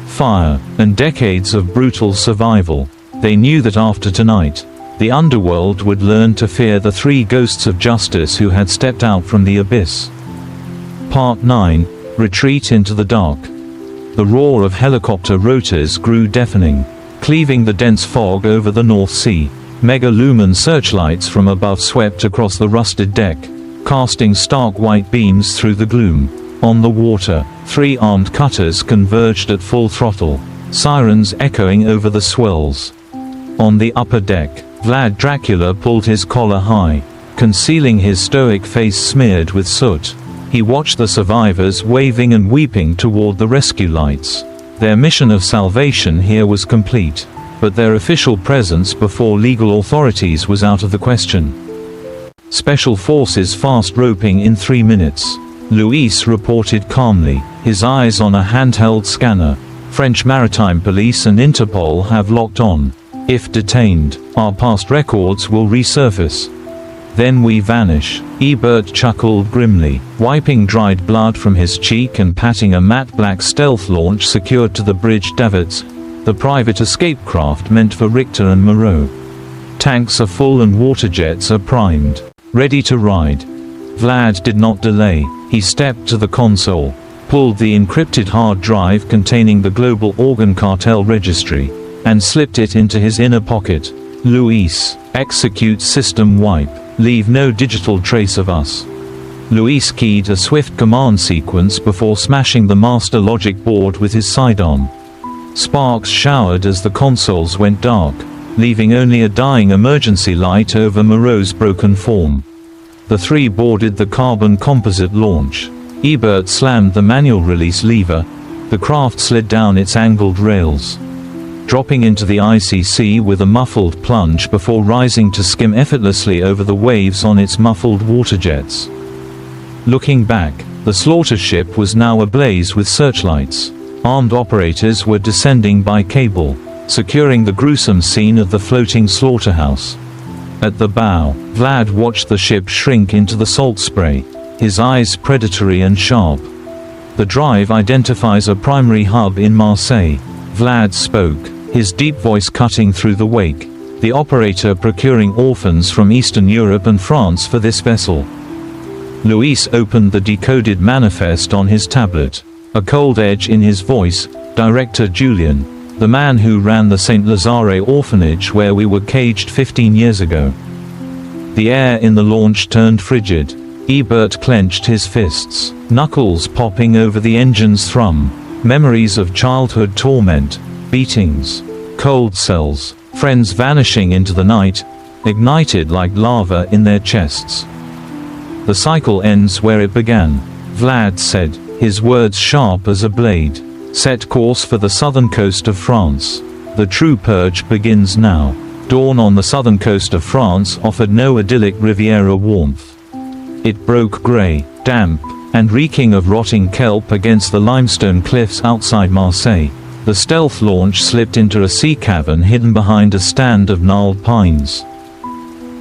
[SPEAKER 1] fire, and decades of brutal survival. They knew that after tonight, the underworld would learn to fear the 3 ghosts of justice who had stepped out from the abyss. Part 9, Retreat into the Dark. The roar of helicopter rotors grew deafening, cleaving the dense fog over the North Sea. Mega-lumen searchlights from above swept across the rusted deck, casting stark white beams through the gloom. On the water, 3 armed cutters converged at full throttle, sirens echoing over the swells. On the upper deck, Vlad Dracula pulled his collar high, concealing his stoic face smeared with soot. He watched the survivors waving and weeping toward the rescue lights. Their mission of salvation here was complete, but their official presence before legal authorities was out of the question. Special forces fast roping in 3 minutes, Luis reported calmly, his eyes on a handheld scanner. French maritime police and Interpol have locked on. If detained, our past records will resurface. Then we vanish." Ebert chuckled grimly, wiping dried blood from his cheek and patting a matte black stealth launch secured to the bridge davits, the private escape craft meant for Richter and Moreau. "Tanks are full and water jets are primed. Ready to ride." Vlad did not delay. He stepped to the console, pulled the encrypted hard drive containing the global organ cartel registry, and slipped it into his inner pocket. "Luis, execute system wipe. Leave no digital trace of us." Luis keyed a swift command sequence before smashing the master logic board with his sidearm. Sparks showered as the consoles went dark, leaving only a dying emergency light over Moreau's broken form. The three boarded the carbon composite launch. Ebert slammed the manual release lever. The craft slid down its angled rails, dropping into the icy sea with a muffled plunge before rising to skim effortlessly over the waves on its muffled water jets. Looking back, the slaughter ship was now ablaze with searchlights. Armed operators were descending by cable, securing the gruesome scene of the floating slaughterhouse. At the bow, Vlad watched the ship shrink into the salt spray, his eyes predatory and sharp. "The drive identifies a primary hub in Marseille," Vlad spoke, his deep voice cutting through the wake. "The operator procuring orphans from Eastern Europe and France for this vessel." Luis opened the decoded manifest on his tablet, a cold edge in his voice. "Director Julian, the man who ran the St. Lazare orphanage where we were caged 15 years ago." The air in the launch turned frigid. Ebert clenched his fists, knuckles popping over the engine's thrum. Memories of childhood torment, beatings, cold cells, friends vanishing into the night, ignited like lava in their chests. "The cycle ends where it began," Vlad said, his words sharp as a blade. "Set course for the southern coast of France. The true purge begins now." Dawn on the southern coast of France offered no idyllic Riviera warmth. It broke gray, damp, and reeking of rotting kelp against the limestone cliffs outside Marseille. The stealth launch slipped into a sea cavern hidden behind a stand of gnarled pines.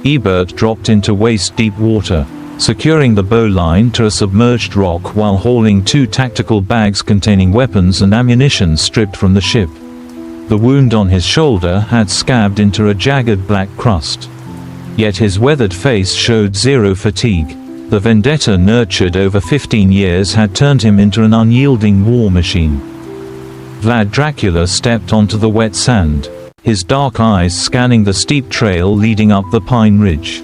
[SPEAKER 1] Ebert dropped into waist-deep water, securing the bow line to a submerged rock while hauling 2 tactical bags containing weapons and ammunition stripped from the ship. The wound on his shoulder had scabbed into a jagged black crust. Yet his weathered face showed zero fatigue. The vendetta nurtured over 15 years had turned him into an unyielding war machine. Vlad Dracula stepped onto the wet sand, his dark eyes scanning the steep trail leading up the pine ridge.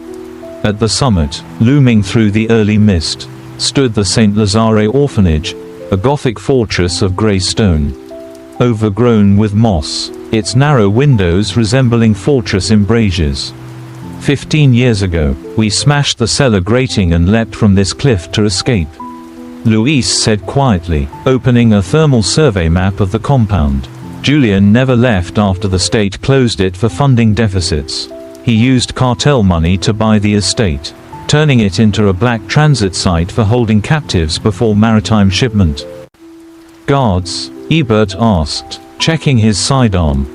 [SPEAKER 1] At the summit, looming through the early mist, stood the St. Lazare orphanage, a Gothic fortress of grey stone, overgrown with moss, its narrow windows resembling fortress embrasures. 15 years ago, we smashed the cellar grating and leapt from this cliff to escape," Luis said quietly, opening a thermal survey map of the compound. "Julian never left after the state closed it for funding deficits. He used cartel money to buy the estate, turning it into a black transit site for holding captives before maritime shipment." "Guards?" Ebert asked, checking his sidearm.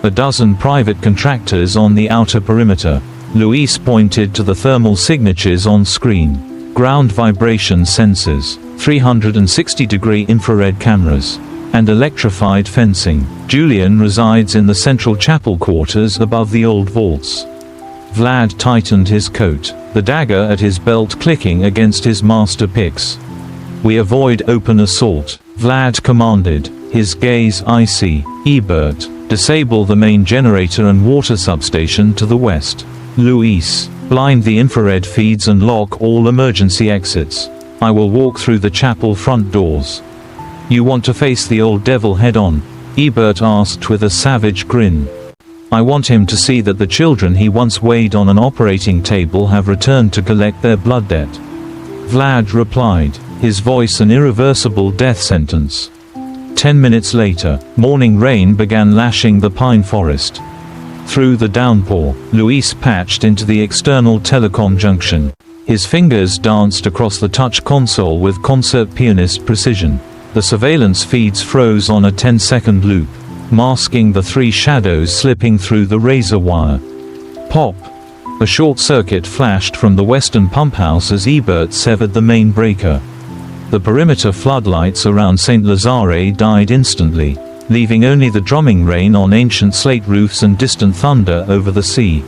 [SPEAKER 1] "A dozen private contractors on the outer perimeter." Luis pointed to the thermal signatures on screen. Ground vibration sensors, 360-degree infrared cameras, and electrified fencing. "Julian resides in the central chapel quarters above the old vaults." Vlad tightened his coat, the dagger at his belt clicking against his master picks. "We avoid open assault," Vlad commanded, his gaze icy. "Ebert, disable the main generator and water substation to the west. Luis, blind the infrared feeds and lock all emergency exits. I will walk through the chapel front doors." "You want to face the old devil head-on?" Ebert asked with a savage grin. "I want him to see that the children he once weighed on an operating table have returned to collect their blood debt." Vlad replied, his voice an irreversible death sentence. 10 minutes later, morning rain began lashing the pine forest. Through the downpour, Luis patched into the external telecom junction. His fingers danced across the touch console with concert pianist precision. The surveillance feeds froze on a 10-second loop. masking the three shadows slipping through the razor wire. Pop! A short circuit flashed from the western pumphouse as Ebert severed the main breaker. The perimeter floodlights around St. Lazare died instantly, leaving only the drumming rain on ancient slate roofs and distant thunder over the sea.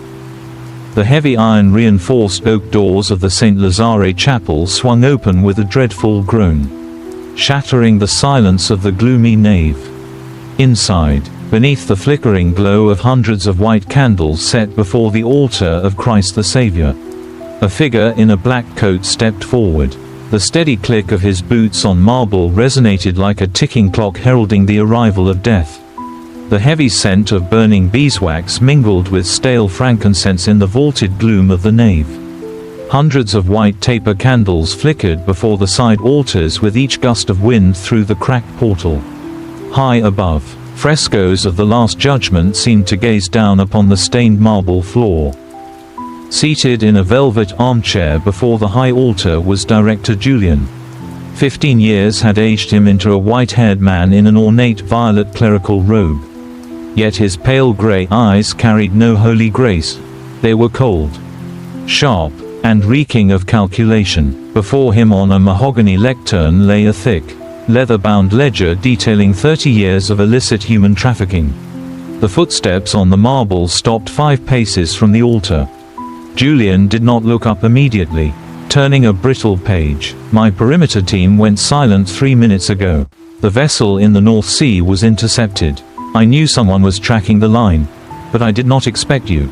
[SPEAKER 1] The heavy iron-reinforced oak doors of the St. Lazare chapel swung open with a dreadful groan, shattering the silence of the gloomy nave. Inside, beneath the flickering glow of hundreds of white candles set before the altar of Christ the Savior, a figure in a black coat stepped forward. The steady click of his boots on marble resonated like a ticking clock heralding the arrival of death. The heavy scent of burning beeswax mingled with stale frankincense in the vaulted gloom of the nave. Hundreds of white taper candles flickered before the side altars with each gust of wind through the cracked portal. High above, frescoes of the Last Judgment seemed to gaze down upon the stained marble floor. Seated in a velvet armchair before the high altar was Director Julian. 15 years had aged him into a white-haired man in an ornate violet clerical robe. Yet his pale grey eyes carried no holy grace. They were cold, sharp, and reeking of calculation. Before him on a mahogany lectern lay a thick, leather-bound ledger detailing 30 years of illicit human trafficking. The footsteps on the marble stopped 5 paces from the altar. Julian did not look up immediately, turning a brittle page. "My perimeter team went silent 3 minutes ago. The vessel in the North Sea was intercepted. I knew someone was tracking the line, but I did not expect you."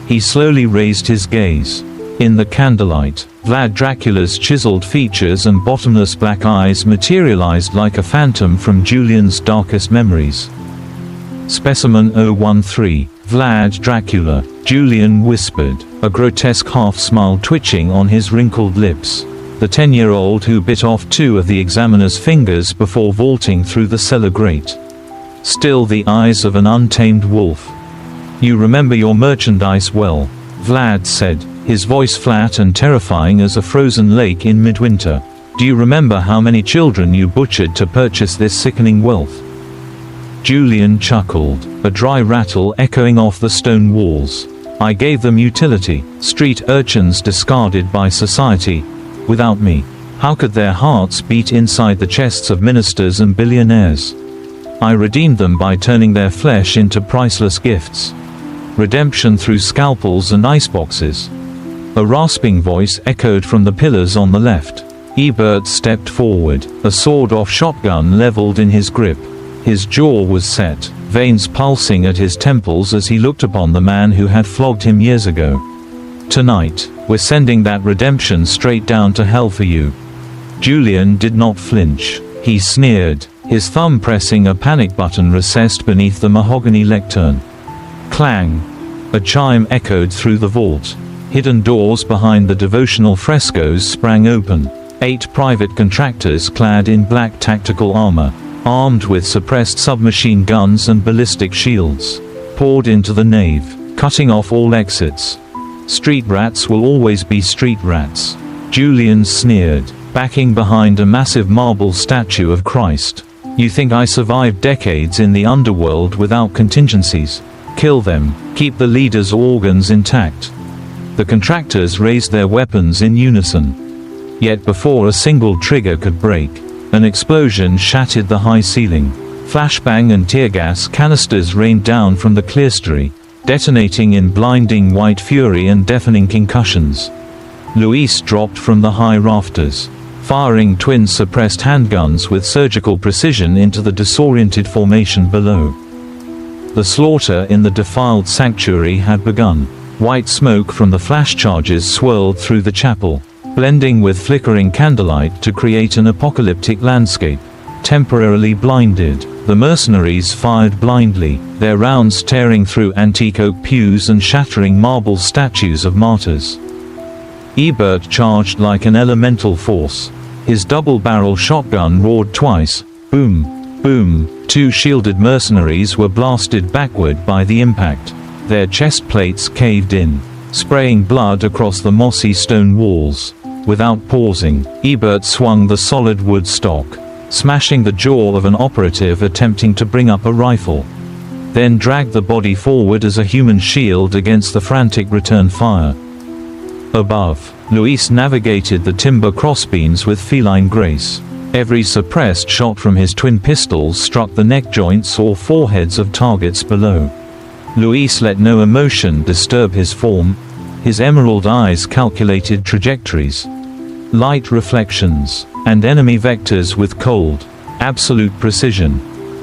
[SPEAKER 1] He slowly raised his gaze. In the candlelight, Vlad Dracula's chiseled features and bottomless black eyes materialized like a phantom from Julian's darkest memories. "Specimen 013, Vlad Dracula," Julian whispered, a grotesque half-smile twitching on his wrinkled lips. The 10-year-old who bit off 2 of the examiner's fingers before vaulting through the cellar grate. Still the eyes of an untamed wolf. "You remember your merchandise well," Vlad said, his voice flat and terrifying as a frozen lake in midwinter. "Do you remember how many children you butchered to purchase this sickening wealth?" Julian chuckled, a dry rattle echoing off the stone walls. "I gave them utility, street urchins discarded by society. Without me, how could their hearts beat inside the chests of ministers and billionaires? I redeemed them by turning their flesh into priceless gifts. Redemption through scalpels and iceboxes." A rasping voice echoed from the pillars on the left. Ebert stepped forward, a sawed-off shotgun leveled in his grip. His jaw was set, veins pulsing at his temples as he looked upon the man who had flogged him years ago. "Tonight, we're sending that redemption straight down to hell for you." Julian did not flinch. He sneered, his thumb pressing a panic button recessed beneath the mahogany lectern. Clang! A chime echoed through the vault. Hidden doors behind the devotional frescoes sprang open. 8 private contractors clad in black tactical armor, armed with suppressed submachine guns and ballistic shields, poured into the nave, cutting off all exits. "Street rats will always be street rats," Julian sneered, backing behind a massive marble statue of Christ. "You think I survived decades in the underworld without contingencies? Kill them, keep the leader's organs intact." The contractors raised their weapons in unison. Yet before a single trigger could break, an explosion shattered the high ceiling. Flashbang and tear gas canisters rained down from the clerestory, detonating in blinding white fury and deafening concussions. Luis dropped from the high rafters, firing twin suppressed handguns with surgical precision into the disoriented formation below. The slaughter in the defiled sanctuary had begun. White smoke from the flash charges swirled through the chapel, blending with flickering candlelight to create an apocalyptic landscape. Temporarily blinded, the mercenaries fired blindly, their rounds tearing through antique oak pews and shattering marble statues of martyrs. Ebert charged like an elemental force. His double-barrel shotgun roared twice, boom, boom. 2 shielded mercenaries were blasted backward by the impact. Their chest plates caved in, spraying blood across the mossy stone walls. Without pausing, Ebert swung the solid wood stock, smashing the jaw of an operative attempting to bring up a rifle. Then dragged the body forward as a human shield against the frantic return fire. Above, Luis navigated the timber crossbeams with feline grace. Every suppressed shot from his twin pistols struck the neck joints or foreheads of targets below. Luis let no emotion disturb his form. His emerald eyes calculated trajectories, light reflections, and enemy vectors with cold, absolute precision.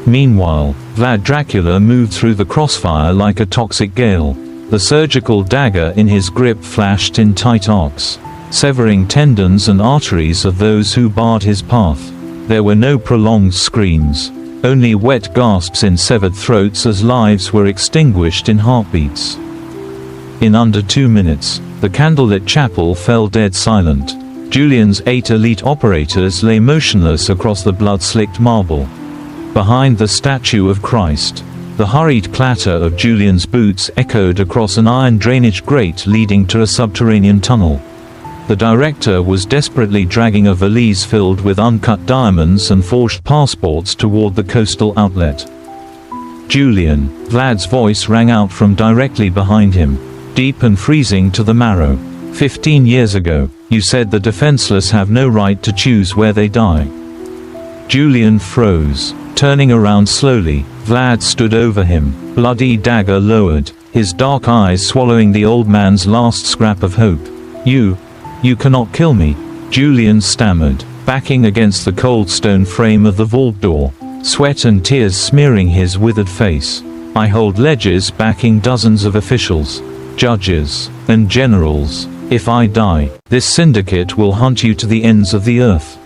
[SPEAKER 1] Meanwhile, Vlad Dracula moved through the crossfire like a toxic gale. The surgical dagger in his grip flashed in tight arcs, severing tendons and arteries of those who barred his path. There were no prolonged screams, only wet gasps in severed throats as lives were extinguished in heartbeats. In under 2 minutes, the candlelit chapel fell dead silent. Julian's 8 elite operators lay motionless across the blood-slicked marble. Behind the statue of Christ, the hurried clatter of Julian's boots echoed across an iron drainage grate leading to a subterranean tunnel. The director was desperately dragging a valise filled with uncut diamonds and forged passports toward the coastal outlet. "Julian," Vlad's voice rang out from directly behind him, deep and freezing to the marrow. 15 years ago, you said the defenseless have no right to choose where they die." Julian froze. Turning around slowly, Vlad stood over him, bloody dagger lowered, his dark eyes swallowing the old man's last scrap of hope. You cannot kill me," Julian stammered, backing against the cold stone frame of the vault door, sweat and tears smearing his withered face. "I hold ledgers backing dozens of officials, judges, and generals. If I die, this syndicate will hunt you to the ends of the earth.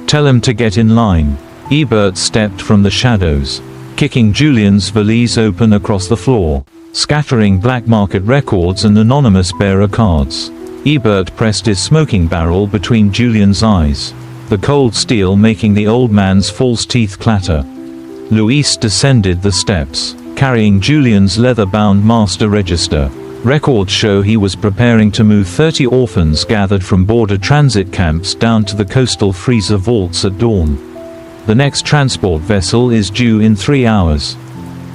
[SPEAKER 1] Tell him to get in line." Ebert stepped from the shadows, kicking Julian's valise open across the floor, scattering black market records and anonymous bearer cards. Ebert pressed his smoking barrel between Julian's eyes, the cold steel making the old man's false teeth clatter. Luis descended the steps, carrying Julian's leather-bound master register. Records show he was preparing to move 30 orphans gathered from border transit camps down to the coastal freezer vaults at dawn. The next transport vessel is due in 3 hours.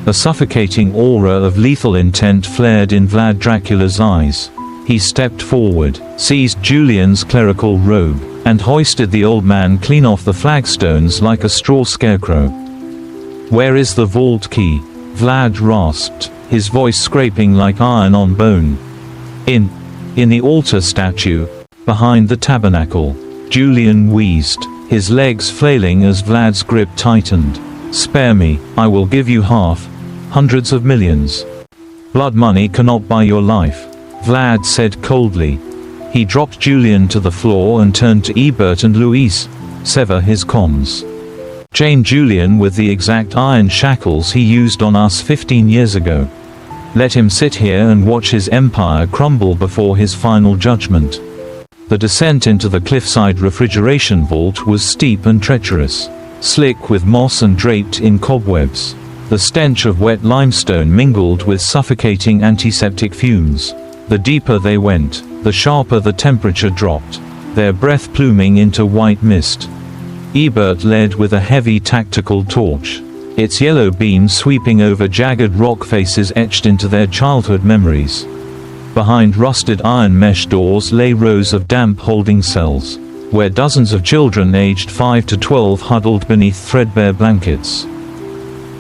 [SPEAKER 1] A suffocating aura of lethal intent flared in Vlad Dracula's eyes. He stepped forward, seized Julian's clerical robe, and hoisted the old man clean off the flagstones like a straw scarecrow. "Where is the vault key?" Vlad rasped, his voice scraping like iron on bone. In the altar statue, behind the tabernacle," Julian wheezed, his legs flailing as Vlad's grip tightened. "Spare me, I will give you half. Hundreds of millions. Blood money cannot buy your life," Vlad said coldly. He dropped Julian to the floor and turned to Ebert and Luis. "Sever his comms. Chain Julian with the exact iron shackles he used on us 15 years ago. Let him sit here and watch his empire crumble before his final judgment." The descent into the cliffside refrigeration vault was steep and treacherous, slick with moss and draped in cobwebs. The stench of wet limestone mingled with suffocating antiseptic fumes. The deeper they went, the sharper the temperature dropped, their breath pluming into white mist. Ebert led with a heavy tactical torch, its yellow beam sweeping over jagged rock faces etched into their childhood memories. Behind rusted iron mesh doors lay rows of damp holding cells, where dozens of children aged 5 to 12 huddled beneath threadbare blankets.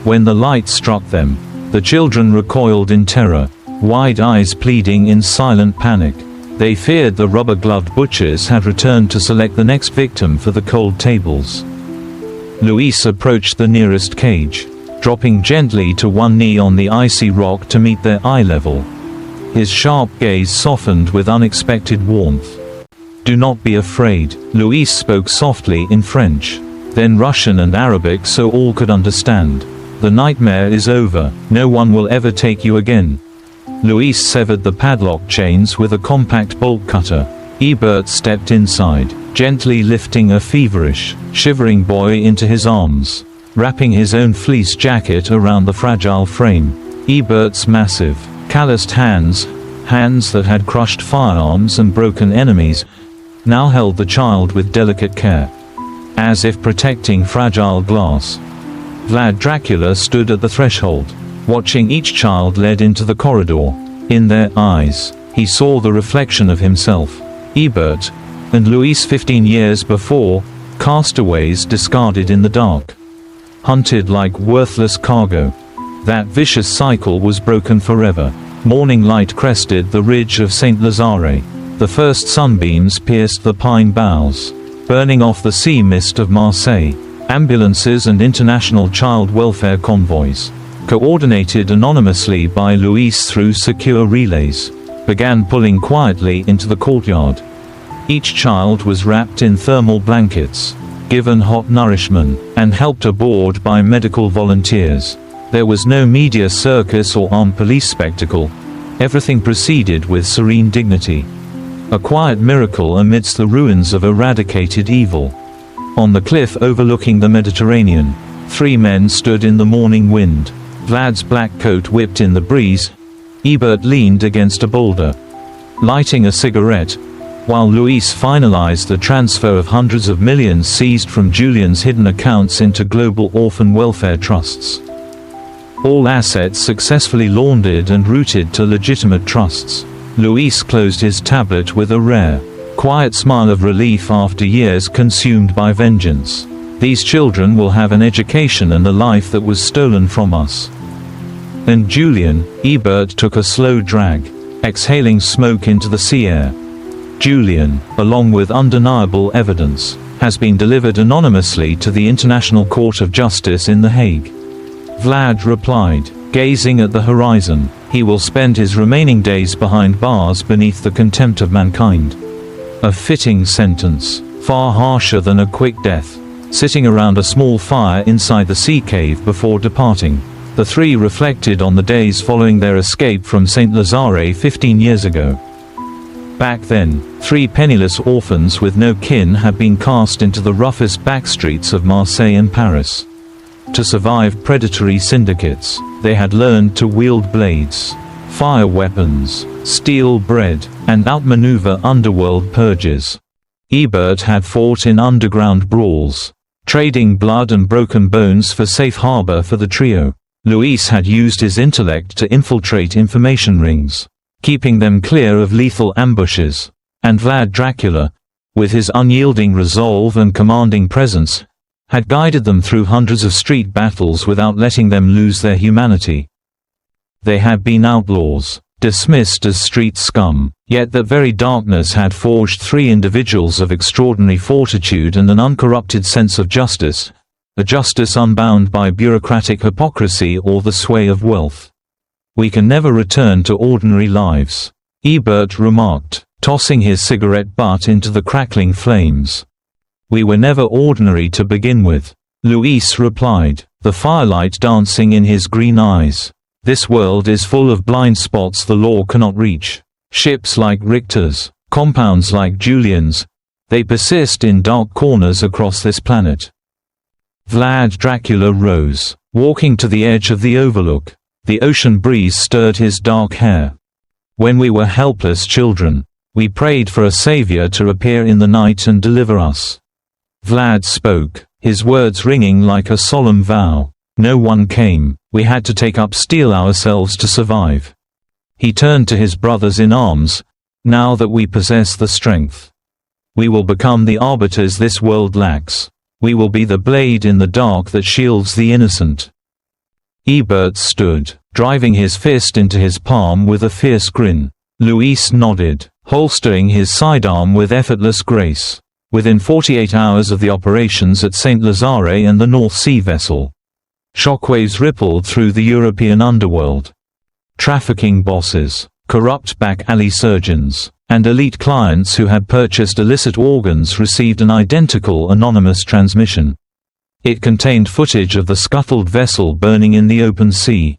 [SPEAKER 1] When the light struck them, the children recoiled in terror, wide eyes pleading in silent panic. They feared the rubber-gloved butchers had returned to select the next victim for the cold tables. Luis approached the nearest cage, dropping gently to one knee on the icy rock to meet their eye level. His sharp gaze softened with unexpected warmth. "Do not be afraid," Luis spoke softly in French, then Russian and Arabic so all could understand. "The nightmare is over, no one will ever take you again." Luis severed the padlock chains with a compact bolt cutter. Ebert stepped inside, gently lifting a feverish, shivering boy into his arms, wrapping his own fleece jacket around the fragile frame. Ebert's massive, calloused hands that had crushed firearms and broken enemies, now held the child with delicate care. as if protecting fragile glass. Vlad Dracula stood at the threshold, watching each child led into the corridor. In their eyes, he saw the reflection of himself, Ebert, and Luis 15 years before, castaways discarded in the dark. Hunted like worthless cargo. That vicious cycle was broken forever. Morning light crested the ridge of St. Lazare. The first sunbeams pierced the pine boughs, burning off the sea mist of Marseille. Ambulances and international child welfare convoys, coordinated anonymously by Luis through secure relays, began pulling quietly into the courtyard. Each child was wrapped in thermal blankets, given hot nourishment, and helped aboard by medical volunteers. There was no media circus or armed police spectacle. Everything proceeded with serene dignity. A quiet miracle amidst the ruins of eradicated evil. On the cliff overlooking the Mediterranean, 3 men stood in the morning wind. Vlad's black coat whipped in the breeze. Ebert leaned against a boulder, lighting a cigarette, while Luis finalized the transfer of hundreds of millions seized from Julian's hidden accounts into global orphan welfare trusts. All assets successfully laundered and routed to legitimate trusts. Luis closed his tablet with a rare, quiet smile of relief after years consumed by vengeance. These children will have an education and a life that was stolen from us. And Julian, Ebert took a slow drag, exhaling smoke into the sea air. Julian, along with undeniable evidence, has been delivered anonymously to the International Court of Justice in The Hague. Vlad replied, gazing at the horizon. He will spend his remaining days behind bars beneath the contempt of mankind. A fitting sentence, far harsher than a quick death. Sitting around a small fire inside the sea cave before departing, the 3 reflected on the days following their escape from St. Lazare 15 years ago. Back then, 3 penniless orphans with no kin had been cast into the roughest backstreets of Marseille and Paris. To survive predatory syndicates, they had learned to wield blades, fire weapons, steal bread, and outmaneuver underworld purges. Ebert had fought in underground brawls, trading blood and broken bones for safe harbor for the trio. Luis had used his intellect to infiltrate information rings, keeping them clear of lethal ambushes. And Vlad Dracula, with his unyielding resolve and commanding presence, had guided them through hundreds of street battles without letting them lose their humanity. They had been outlaws, dismissed as street scum, yet that very darkness had forged 3 individuals of extraordinary fortitude and an uncorrupted sense of justice, a justice unbound by bureaucratic hypocrisy or the sway of wealth. We can never return to ordinary lives, Ebert remarked, tossing his cigarette butt into the crackling flames. We were never ordinary to begin with, Luis replied, the firelight dancing in his green eyes. This world is full of blind spots the law cannot reach. Ships like Richter's, compounds like Julian's, they persist in dark corners across this planet. Vlad Dracula rose, walking to the edge of the overlook. The ocean breeze stirred his dark hair. When we were helpless children, we prayed for a savior to appear in the night and deliver us. Vlad spoke, his words ringing like a solemn vow. No one came. We had to take up steel ourselves to survive. He turned to his brothers in arms. Now that we possess the strength, we will become the arbiters this world lacks. We will be the blade in the dark that shields the innocent. Ebert stood, driving his fist into his palm with a fierce grin. Luis nodded, holstering his sidearm with effortless grace. Within 48 hours of the operations at St. Lazare and the North Sea vessel, shockwaves rippled through the European underworld. Trafficking bosses, corrupt back alley surgeons, and elite clients who had purchased illicit organs received an identical anonymous transmission. It contained footage of the scuttled vessel burning in the open sea,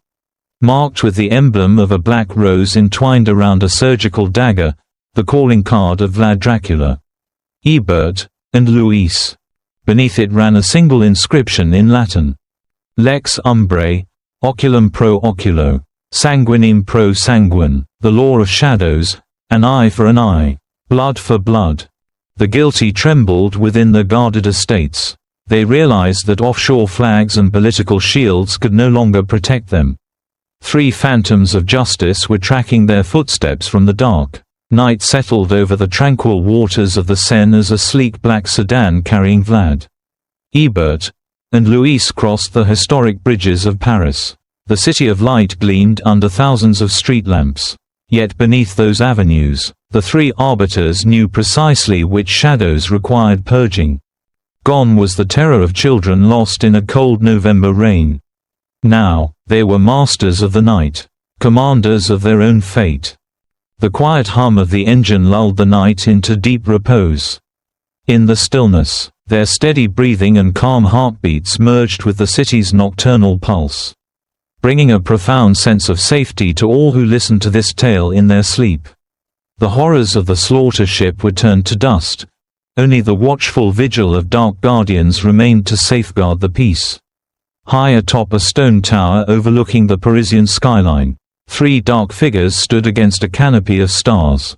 [SPEAKER 1] marked with the emblem of a black rose entwined around a surgical dagger, the calling card of Vlad Dracula, Ebert, and Luis. Beneath it ran a single inscription in Latin. Lex umbrae, oculum pro oculo, sanguinem pro sanguine, the law of shadows, an eye for an eye, blood for blood. The guilty trembled within their guarded estates. They realized that offshore flags and political shields could no longer protect them. 3 phantoms of justice were tracking their footsteps from the dark. Night settled over the tranquil waters of the Seine as a sleek black sedan carrying Vlad, Ebert, and Louis crossed the historic bridges of Paris. The city of light gleamed under thousands of street lamps. Yet beneath those avenues, the 3 arbiters knew precisely which shadows required purging. Gone was the terror of children lost in a cold November rain. Now, they were masters of the night, commanders of their own fate. The quiet hum of the engine lulled the night into deep repose. In the stillness, their steady breathing and calm heartbeats merged with the city's nocturnal pulse, bringing a profound sense of safety to all who listened to this tale in their sleep. The horrors of the slaughter ship were turned to dust. Only the watchful vigil of dark guardians remained to safeguard the peace. High atop a stone tower overlooking the Parisian skyline, 3 dark figures stood against a canopy of stars.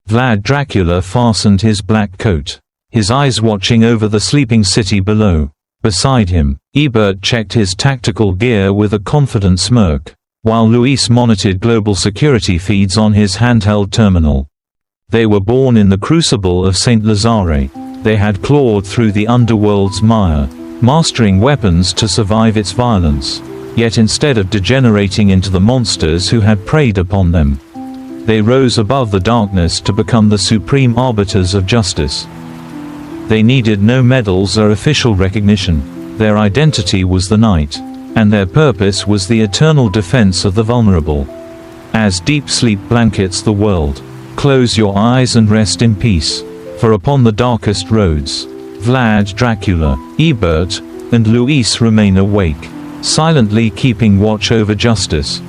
[SPEAKER 1] Vlad Dracula fastened his black coat, his eyes watching over the sleeping city below. Beside him, Ebert checked his tactical gear with a confident smirk, while Louis monitored global security feeds on his handheld terminal. They were born in the crucible of Saint Lazare. They had clawed through the underworld's mire, mastering weapons to survive its violence. Yet instead of degenerating into the monsters who had preyed upon them, they rose above the darkness to become the supreme arbiters of justice. They needed no medals or official recognition. Their identity was the night, and their purpose was the eternal defense of the vulnerable. As deep sleep blankets the world, close your eyes and rest in peace, for upon the darkest roads, Vlad Dracula, Ebert, and Louis remain awake, silently keeping watch over justice.